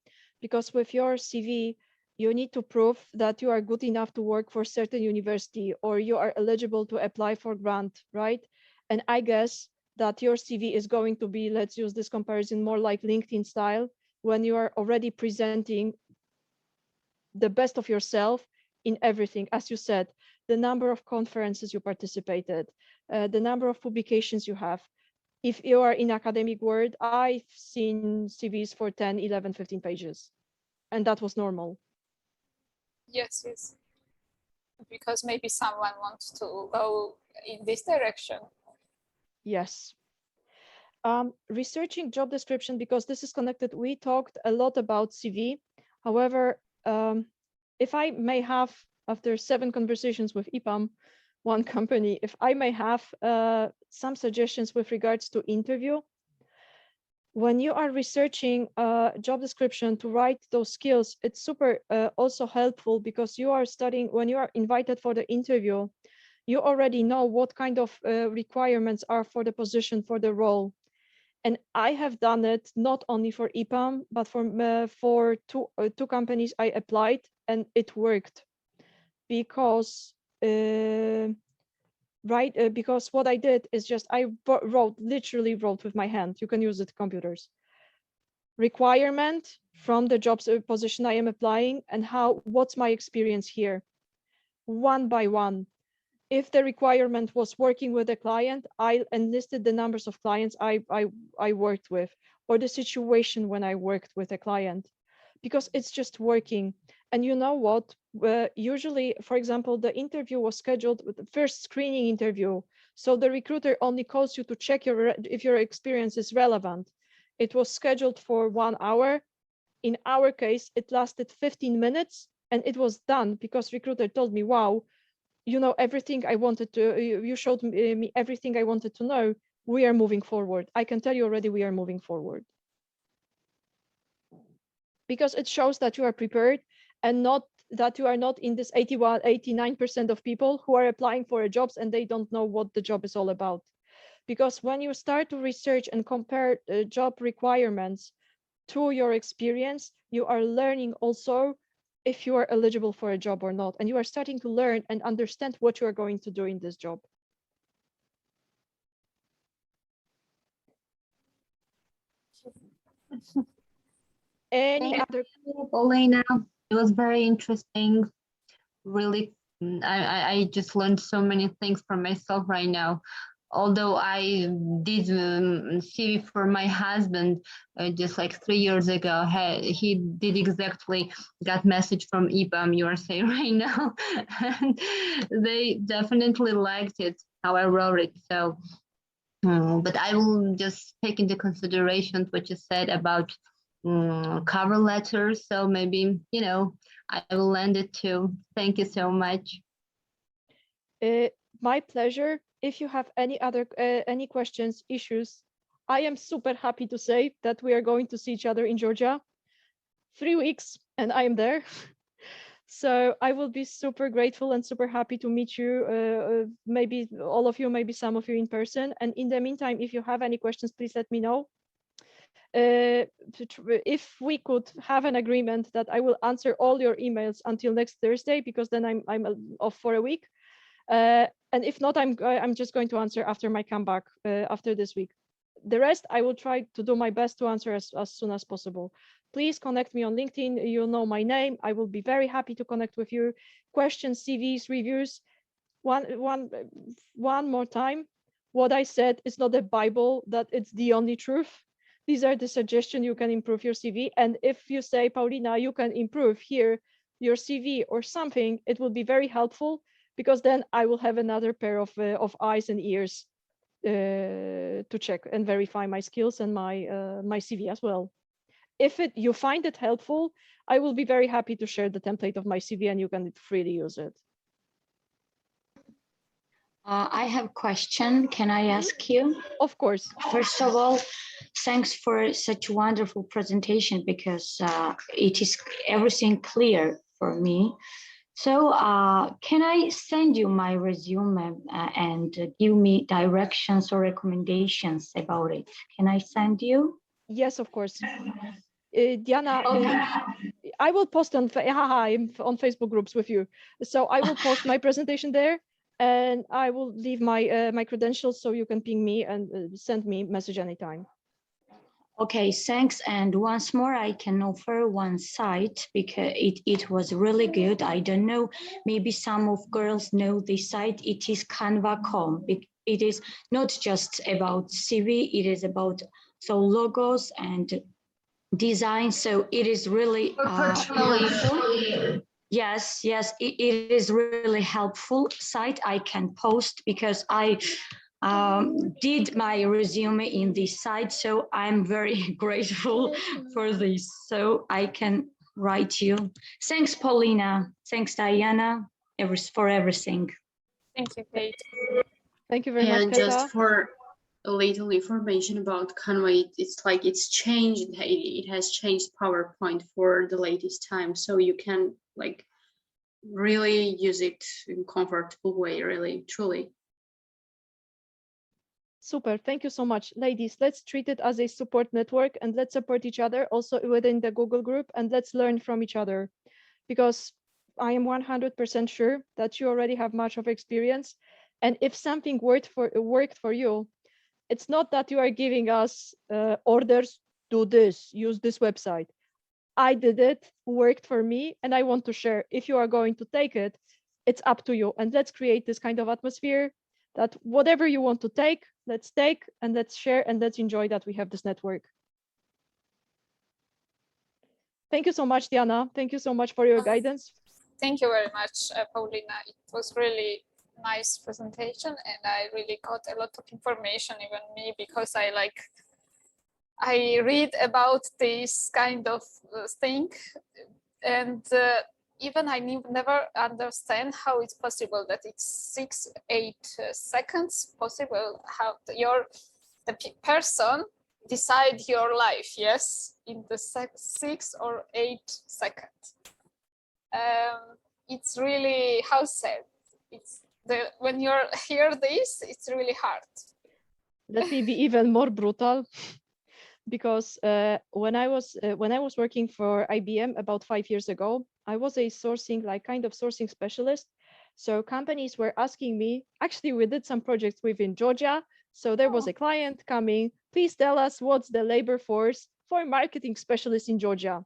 because with your CV, you need to prove that you are good enough to work for certain university or you are eligible to apply for grant, right? And I guess that your CV is going to be, let's use this comparison, more like LinkedIn style, when you are already presenting the best of yourself in everything. As you said, the number of conferences you participated, the number of publications you have. If you are in academic world, I've seen CVs for 10, 11, 15 pages, and that was normal. yes, because maybe someone wants to go in this direction. Yes. Researching job description, because this is connected, we talked a lot about CV. However, if I may have, after 7 conversations with EPAM, one company, if I may have some suggestions with regards to interview, when you are researching a job description to write those skills, it's super also helpful because you are studying, when you are invited for the interview, you already know what kind of requirements are for the position, for the role. And I have done it not only for EPAM, but for two companies I applied, and it worked because because what I did is just I literally wrote with my hand. You can use it computers. Requirement from the job position I am applying and what's my experience here, one by one. If the requirement was working with a client, I enlisted the numbers of clients I worked with, or the situation when I worked with a client, because it's just working. And you know what? Usually, for example, the interview was scheduled with the first screening interview. So the recruiter only calls you to check if your experience is relevant. It was scheduled for 1 hour. In our case, it lasted 15 minutes and it was done because recruiter told me, wow, you know everything I wanted to, you showed me everything I wanted to know. We are moving forward. I can tell you already we are moving forward. Because it shows that you are prepared and not that you are not in this 89% of people who are applying for jobs and they don't know what the job is all about. Because when you start to research and compare job requirements to your experience, you are learning also if you are eligible for a job or not, and you are starting to learn and understand what you are going to do in this job. Any other? Paulina, it was very interesting. Really, I just learned so many things for myself right now. Although I did CV for my husband just like 3 years ago, he did exactly got message from EPAM you are saying right now, and they definitely liked it how I wrote it. So, but I will just take into consideration what you said about cover letters. So maybe I will lend it too. Thank you so much. My pleasure. If you have any questions, issues, I am super happy to say that we are going to see each other in Georgia 3 weeks, and I am there. So I will be super grateful and super happy to meet you, maybe all of you, maybe some of you in person. And in the meantime, if you have any questions, please let me know. If we could have an agreement that I will answer all your emails until next Thursday, because then I'm off for a week. And if not, I'm just going to answer after my comeback after this week. The rest, I will try to do my best to answer as soon as possible. Please connect me on LinkedIn. You know my name. I will be very happy to connect with you. Questions, CVs, reviews. One more time. What I said is not a Bible that it's the only truth. These are the suggestions you can improve your CV. And if you say, Paulina, you can improve here, your CV or something, it will be very helpful, because then I will have another pair of eyes and ears to check and verify my skills and my CV as well. If you find it helpful, I will be very happy to share the template of my CV and you can freely use it. I have a question. Can I ask you? Of course. First of all, thanks for such a wonderful presentation, because it is everything clear for me. So can I send you my resume and give me directions or recommendations about it? Can I send you? Yes, of course. Diana, I will post I'm on Facebook groups with you. So I will post my presentation there, and I will leave my credentials so you can ping me and send me message anytime. Okay, thanks. And once more, I can offer one site because it was really good. I don't know, maybe some of girls know this site. It is canva.com. It is not just about CV, it is about logos and design. So it is really helpful. Yes, it is really helpful site. I can post because I did my resume in this site, so I'm very grateful for this. So I can write you. Thanks, Paulina. Thanks, Diana, for everything. Thank you, Kate. Thank you very much, And Kata. just for a little information about Canva, it's changed. It has changed PowerPoint for the latest time, so you can like really use it in comfortable way, really, truly. Super, thank you so much. Ladies, let's treat it as a support network and let's support each other also within the Google group, and let's learn from each other, because I am 100% sure that you already have much of experience. And if something worked for you, it's not that you are giving us orders, do this, use this website. I did it, worked for me, and I want to share. If you are going to take it, it's up to you. And let's create this kind of atmosphere that whatever you want to take, let's take and let's share and let's enjoy that we have this network. Thank you so much, Diana. Thank you so much for your guidance. Thank you very much, Paulina. It was really nice presentation, and I really got a lot of information, even me, because I read about this kind of thing, and even I never understand how it's possible that it's 6-8 seconds possible, how the person decide your life, yes, in the 6 or 8 seconds. It's really, how sad. When you hear this, it's really hard. Let me be even more brutal, because when I was working for IBM about 5 years ago, I was a kind of sourcing specialist. So companies were asking me, actually we did some projects within Georgia. So there was a client coming, please tell us what's the labor force for marketing specialists in Georgia.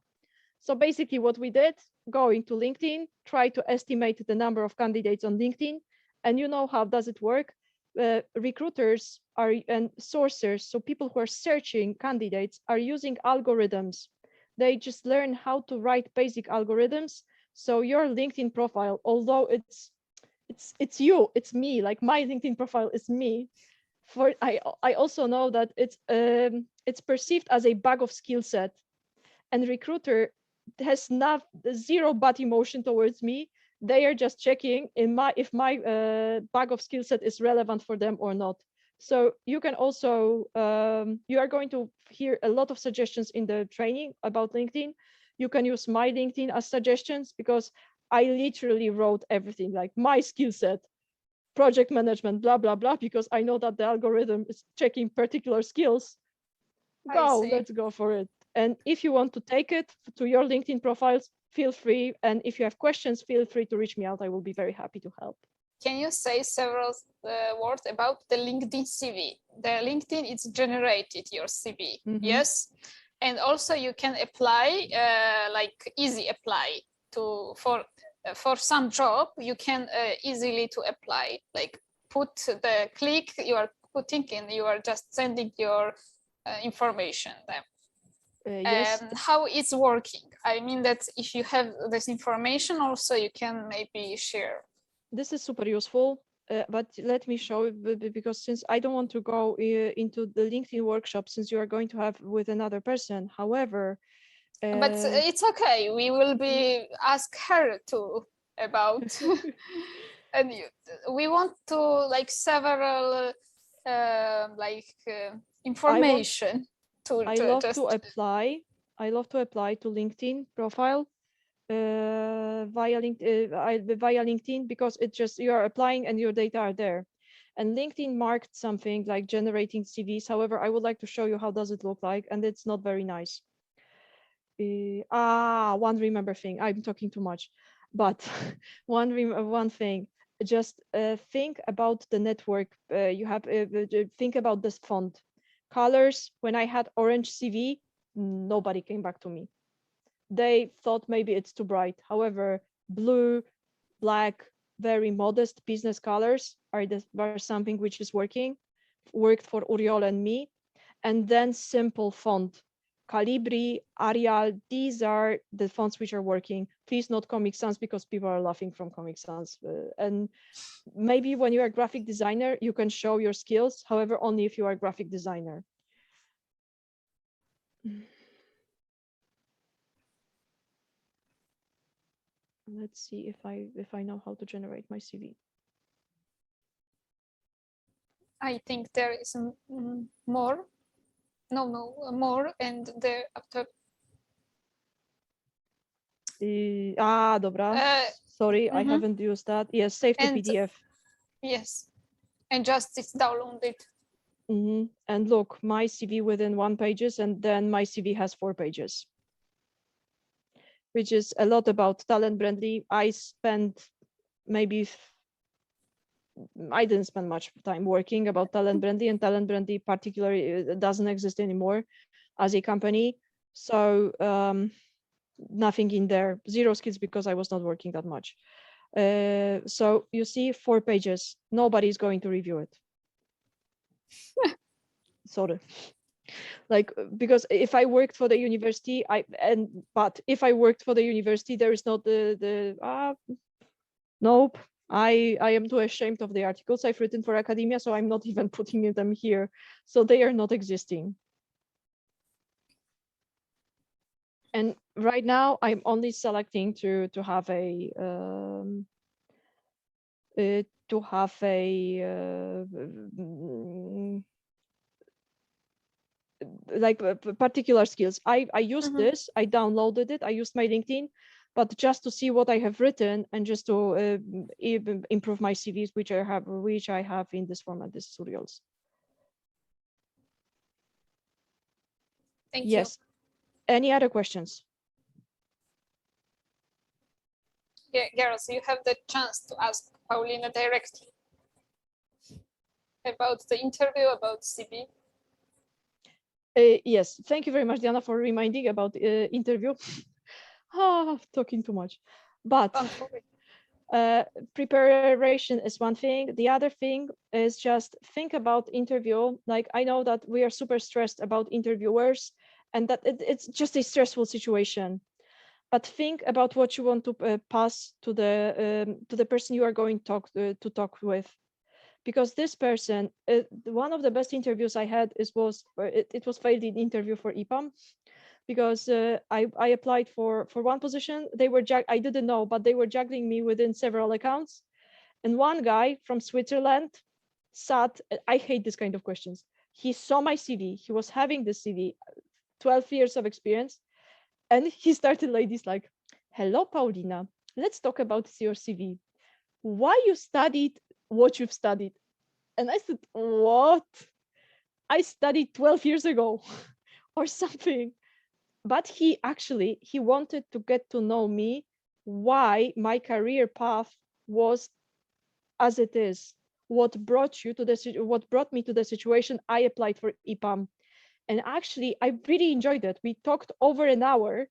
So basically what we did, going to LinkedIn, try to estimate the number of candidates on LinkedIn. And you know how does it work? Recruiters and sourcers, so people who are searching candidates, are using algorithms. They just learn how to write basic algorithms. So your LinkedIn profile, although it's you, it's me, like my LinkedIn profile is me. I also know that it's perceived as a bag of skill set, and recruiter has zero bad emotion towards me. They are just checking if my bag of skill set is relevant for them or not. So you can also, you are going to hear a lot of suggestions in the training about LinkedIn. You can use my LinkedIn as suggestions, because I literally wrote everything, like my skill set, project management, blah, blah, blah, because I know that the algorithm is checking particular skills. Let's go for it. And if you want to take it to your LinkedIn profiles, feel free. And if you have questions, feel free to reach me out. I will be very happy to help. Can you say several words about the LinkedIn CV? The LinkedIn is generated your CV, yes? And also you can apply, like easy apply for some job. You can easily to apply, like put the click you are putting in, you are just sending your information there. Yes. And how it's working? I mean that if you have this information also, you can maybe share. This is super useful, but let me show it because since I don't want to go into the LinkedIn workshop, since you are going to have with another person. However, but it's okay. We will be ask her too about, and we want to like several information I love to apply. I love to apply to LinkedIn profile via LinkedIn because it's just you are applying and your data are there. And LinkedIn marked something like generating CVs. However, I would like to show you how does it look like, and it's not very nice. One remember thing. I'm talking too much, but one thing. Just think about the network. You have think about this font colors. When I had orange CV, nobody came back to me. They thought maybe it's too bright. However, blue, black, very modest business colors are something which is worked for Uriol and me. And then simple font, Calibri, Arial, these are the fonts which are working. Please not Comic Sans because people are laughing from Comic Sans. And maybe when you're a graphic designer, you can show your skills. However, only if you are a graphic designer. Let's see if I know how to generate my CV. I think there is more. No, more, and there after. Dobra. Sorry, I haven't used that. Yes, save the PDF. Yes, and just it's downloaded. And look, my CV within 1 pages, and then my CV has 4 pages. Which is a lot about Talent Brandly. I didn't spend much time working about Talent Brandly, and Talent Brandly particularly doesn't exist anymore as a company. So nothing in there, 0 skills because I was not working that much. So you see 4 pages, nobody's going to review it. Sorry. Like, because if I worked for the university, but if I worked for the university, there is not nope. I am too ashamed of the articles I've written for academia, so I'm not even putting them here. So they are not existing. And right now I'm only selecting to have a like particular skills. I used this, I downloaded it, I used my LinkedIn, but just to see what I have written and just to improve my CVs, which I have in this format, this tutorials. Thank you. Yes. Any other questions? Yeah, girls, you have the chance to ask Paulina directly about the interview, about CV. Yes, thank you very much, Diana, for reminding about interview. Talking too much. But preparation is one thing. The other thing is just think about interview. Like, I know that we are super stressed about interviewers and that it's just a stressful situation. But think about what you want to pass to the person you are going to talk with. Because this person, one of the best interviews I had was failed in interview for EPAM, because I applied for one position. I didn't know, but they were juggling me within several accounts. And one guy from Switzerland sat. I hate this kind of questions. He saw my CV. He was having this CV, 12 years of experience, and he started like this, like, "Hello, Paulina. Let's talk about your CV. Why you studied what you've studied?" And I said, "What? I studied 12 years ago," or something. But he wanted to get to know me, why my career path was as it is, what brought me to the situation I applied for EPAM. And actually, I really enjoyed it. We talked over an hour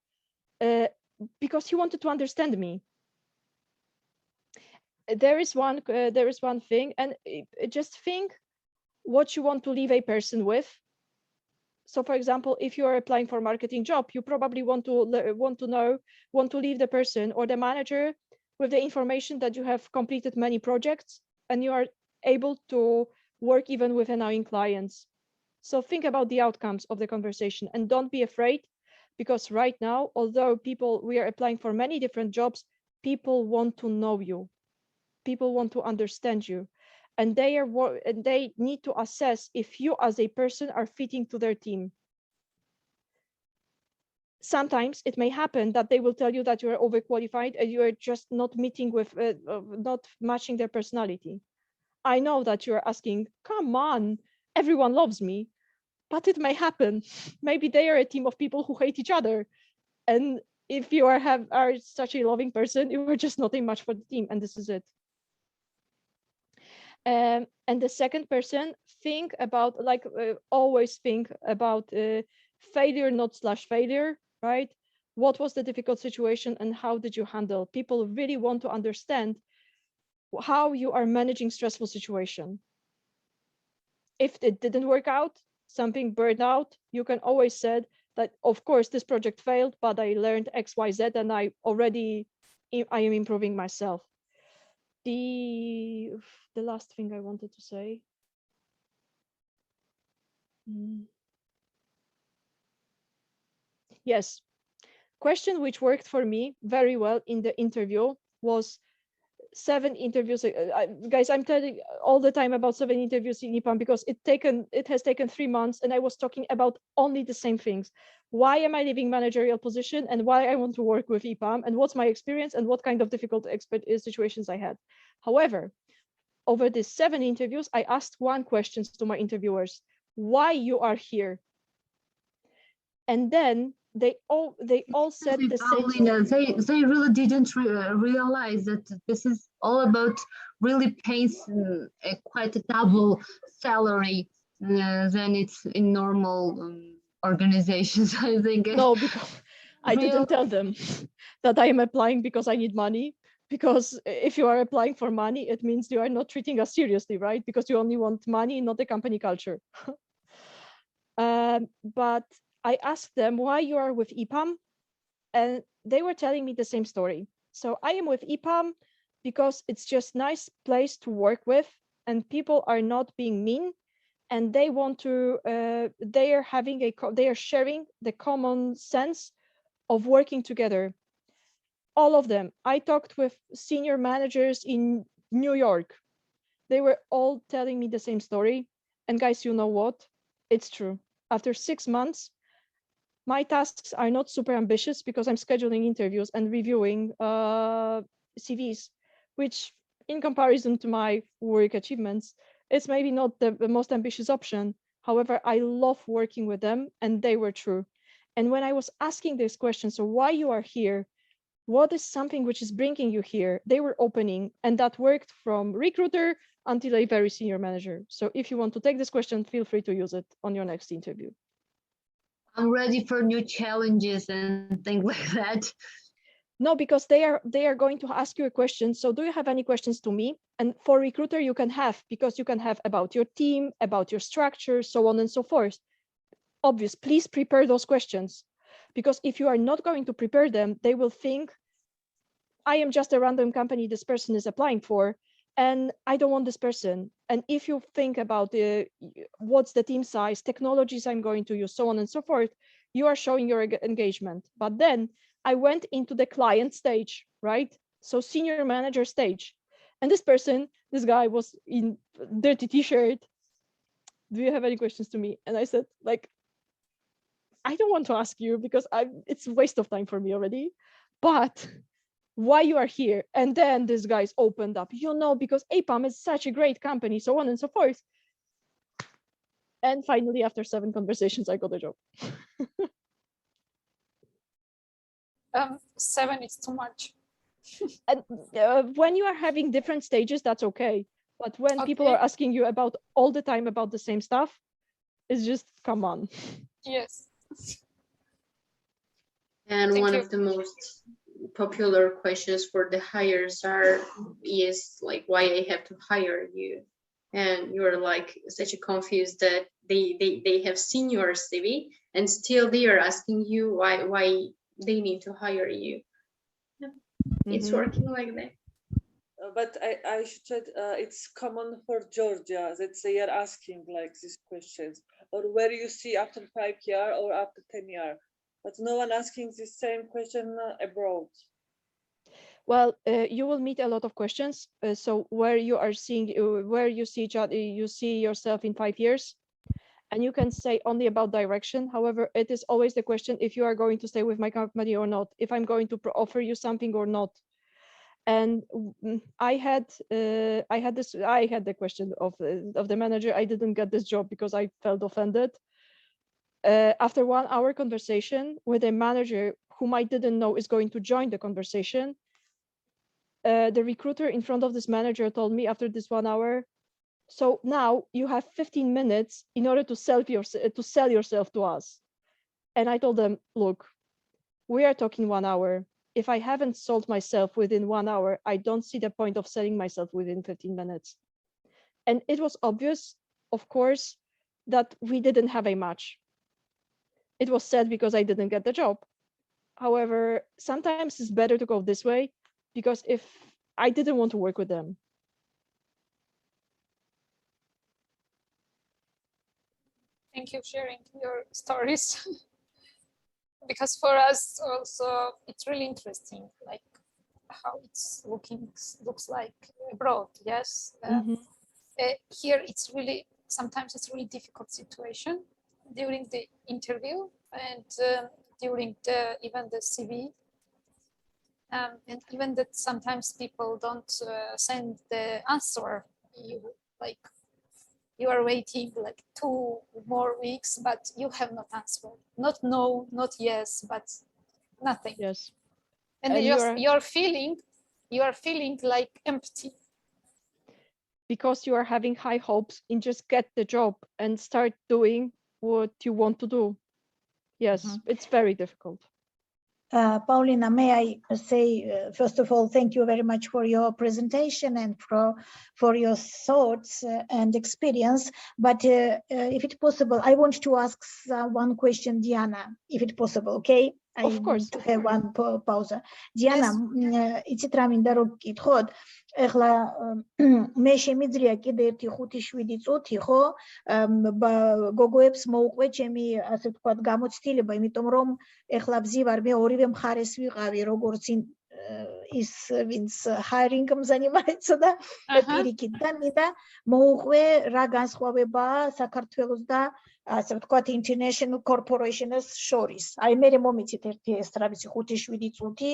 because he wanted to understand me. There is one thing, and just think what you want to leave a person with. So for example, if you are applying for a marketing job, you probably want to leave the person or the manager with the information that you have completed many projects and you are able to work even with annoying clients. So think about the outcomes of the conversation and don't be afraid, because right now, although we are applying for many different jobs, people want to know you. People want to understand you, and they need to assess if you as a person are fitting to their team. Sometimes it may happen that they will tell you that you are overqualified and you are just not meeting with, not matching their personality. I know that you are asking, come on, everyone loves me, but it may happen. Maybe they are a team of people who hate each other, and if you are such a loving person, you are just not a match for the team, and this is it. And the second person, think about, always think about failure, not slash failure, right? What was the difficult situation and how did you handle? People really want to understand how you are managing stressful situation. If it didn't work out, something burned out, you can always say that, of course, this project failed, but I learned X, Y, Z, and I am improving myself. The last thing I wanted to say. Yes, question which worked for me very well in the interview was 7 interviews. Guys, I'm telling all the time about 7 interviews in EPAM because it has taken 3 months, and I was talking about only the same things. Why am I leaving managerial position, and why I want to work with EPAM, and what's my experience, and what kind of difficult situations I had. However, over these 7 interviews, I asked one question to my interviewers: why you are here? And then they all said the same. Paulina, they really didn't realize that this is all about really paying quite a double salary than it's in normal organizations. I think. No, because I didn't tell them that I am applying because I need money. Because if you are applying for money, it means you are not treating us seriously, right? Because you only want money, not the company culture. But I asked them why you are with EPAM, and they were telling me the same story. So I am with EPAM because it's just nice place to work with, and people are not being mean, and they want to. They are sharing the common sense of working together. All of them. I talked with senior managers in New York. They were all telling me the same story. And guys, you know what? It's true. After 6 months, my tasks are not super ambitious because I'm scheduling interviews and reviewing CVs, which in comparison to my work achievements, it's maybe not the most ambitious option. However, I love working with them, and they were true. And when I was asking this question, so why you are here, what is something which is bringing you here, they were opening, and that worked from recruiter until a very senior manager. So if you want to take this question, feel free to use it on your next interview. I'm ready for new challenges and things like that. No, because they are going to ask you a question. So do you have any questions to me? And for recruiter, you can have, because you can have about your team, about your structure, so on and so forth. Obvious, please prepare those questions, because if you are not going to prepare them, they will think I am just a random company this person is applying for, and I don't want this person. And if you think about what's the team size, technologies I'm going to use, so on and so forth, you are showing your engagement. But then I went into the client stage, right? So senior manager stage. And this guy was in dirty t-shirt. Do you have any questions to me? And I said, I don't want to ask you because it's a waste of time for me already. But why you are here? And then this guy's opened up, because EPAM is such a great company, so on and so forth. And finally, after 7 conversations, I got a job. 7 is too much. And when you are having different stages, that's okay. But when people are asking you about all the time about the same stuff, it's just, come on. Yes. And Thank one you. of the most popular questions for the hires are, why I have to hire you? and you're like such a confused that they have seen your CV and still they are asking you why they need to hire you. It's working like that. But I should say it's common for Georgia that they are asking like these questions, or where you see after 5 years or after 10 years, but no one asking the same question abroad. Well, you will meet a lot of questions. So where you are seeing, where you see each other, you see yourself in 5 years, and you can say only about direction. However, it is always the question if you are going to stay with my company or not, if I'm going to offer you something or not. And I had the question of the manager. I didn't get this job because I felt offended. After 1 hour conversation with a manager whom I didn't know is going to join the conversation, the recruiter in front of this manager told me after this 1 hour, so now you have 15 minutes in order to sell yourself to us. And I told them, look, we are talking 1 hour. If I haven't sold myself within 1 hour, I don't see the point of selling myself within 15 minutes. And it was obvious, of course, that we didn't have a match. It was sad because I didn't get the job. However, sometimes it's better to go this way, because if I didn't want to work with them. Thank you for sharing your stories. Because for us also, it's really interesting, like how it's looks like abroad. Yes. Here it's really, sometimes it's really difficult situation during the interview and during even the CV. And even that sometimes people don't send the answer. You are waiting like 2 more weeks, but you have not answered. Not no, not yes, but nothing. Yes. And you are feeling like empty. Because you are having high hopes in just get the job and start doing what you want to do. Yes, it's very difficult. Paulina, may I say, first of all, thank you very much for your presentation and for your thoughts and experience. But if it's possible, I want to ask one question, Diana, if it's possible, okay? Of course. To have one pause. Diana, იცით რა მინდა რომ გითხოთ? ეხლა მე შემიძლია კიდე 1-5-7 წუთი, ხო? გოგოებს მოუყვე ჩემი, ასე ვთქვათ, გამოცდილება, იმიტომ რომ ეხლა ვზივარ, მე ორივე მხარეს ვიყავი, როგორც ის ვინც hiring-ым занимается და პირიქით და მინდა მოუყვე რა განსხვავებაა საქართველოს და ასე ვთქვათ international corporations შორის. აი მე მომიცით ერთი ეს რა ვიცი 5-7 წუთი,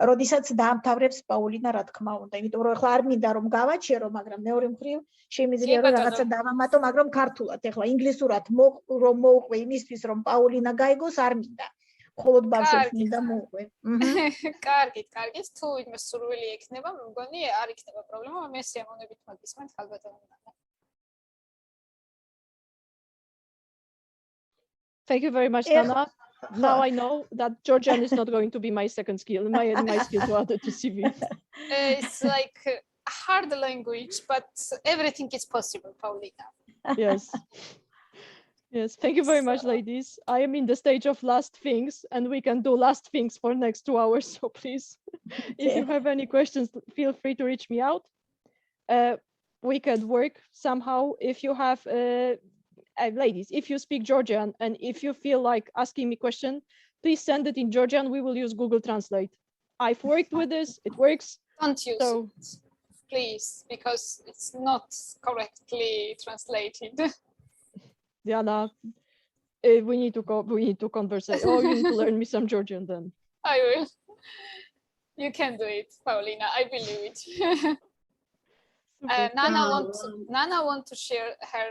როდესაც დაამთავრებს პაულინა, რა თქმა უნდა, იმიტომ რომ ეხლა არ მინდა რომ გავაჩერო, მაგრამ მეორე მხრივ შემიძლია რომ რაღაცა დავამატო, მაგრამ ქართულად ეხლა ინგლისურად რომ მოუყვე იმისთვის რომ პაულინა გაიგოს არ მინდა. მხოლოდ ბავშვებს მინდა მოუყვე. კარგით, თუ იმას სურვილი ექნება, მგონი არ იქნება პრობლემა, მე სიამოვნებით მაგისმენთ ხალბატონო. Thank you very much, Nana. Now I know that Georgian is not going to be my second skill, my skill to add to CV. It's like a hard language, but everything is possible, Paulina. Yes. Yes, thank you very much, ladies. I am in the stage of last things, and we can do last things for next 2 hours. So please, if you have any questions, feel free to reach me out. We can work somehow. If you have, ladies, if you speak Georgian and if you feel like asking me question, please send it in Georgian. We will use Google Translate. I've worked with this. It works. Don't use it, please, because it's not correctly translated. Diana, we need to converse. Oh, you need to learn me some Georgian then. I will. You can do it, Paulina. I believe it. Nana wants to share her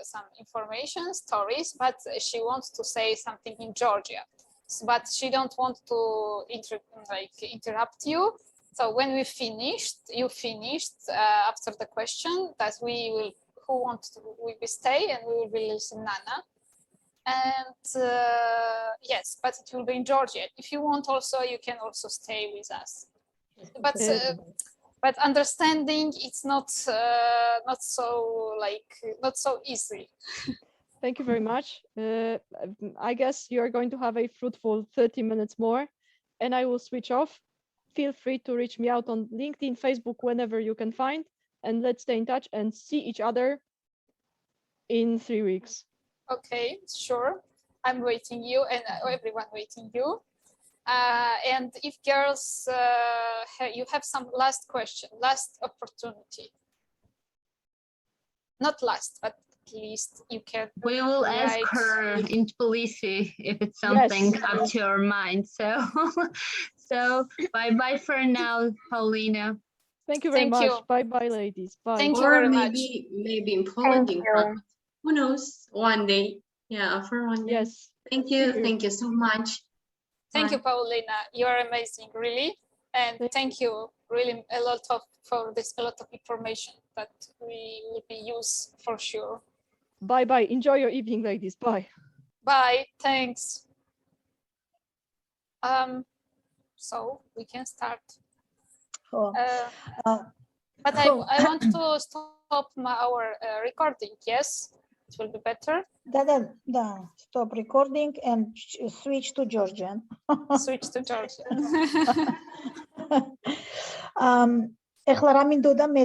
some information, stories, but she wants to say something in Georgia. But she don't want to interrupt you. So when you finished after the question that we will. Who wants to we will stay and we will be listening Nana. And yes, but it will be in Georgia. If you want also, you can also stay with us. But but understanding it's not so easy. Thank you very much. I guess you're going to have a fruitful 30 minutes more, and I will switch off. Feel free to reach me out on LinkedIn, Facebook, whenever you can find, and let's stay in touch and see each other in 3 weeks. Okay, sure. I'm waiting you and everyone waiting you. And if girls, you have some last question, last opportunity. Not last, but at least you can. We will ask her in Tbilisi if it's something up to your mind. So, so bye for now, Paulina. Thank you very much. Bye, ladies. Bye. Thank you Or very much. maybe in Poland, in fact. Who knows? One day. Yeah, for one day. Yes. Thank you. Thank you so much. Thank you, Paulina. You are amazing, really. And thank you really a lot of information that we will be used for sure. Bye. Enjoy your evening, ladies. Bye. Bye. Thanks. So we can start. But I want to stop our recording. Yes, it will be better. Да. Stop recording and switch to Georgian. Switch to Georgian. Ეხლა რა მინდოდა მე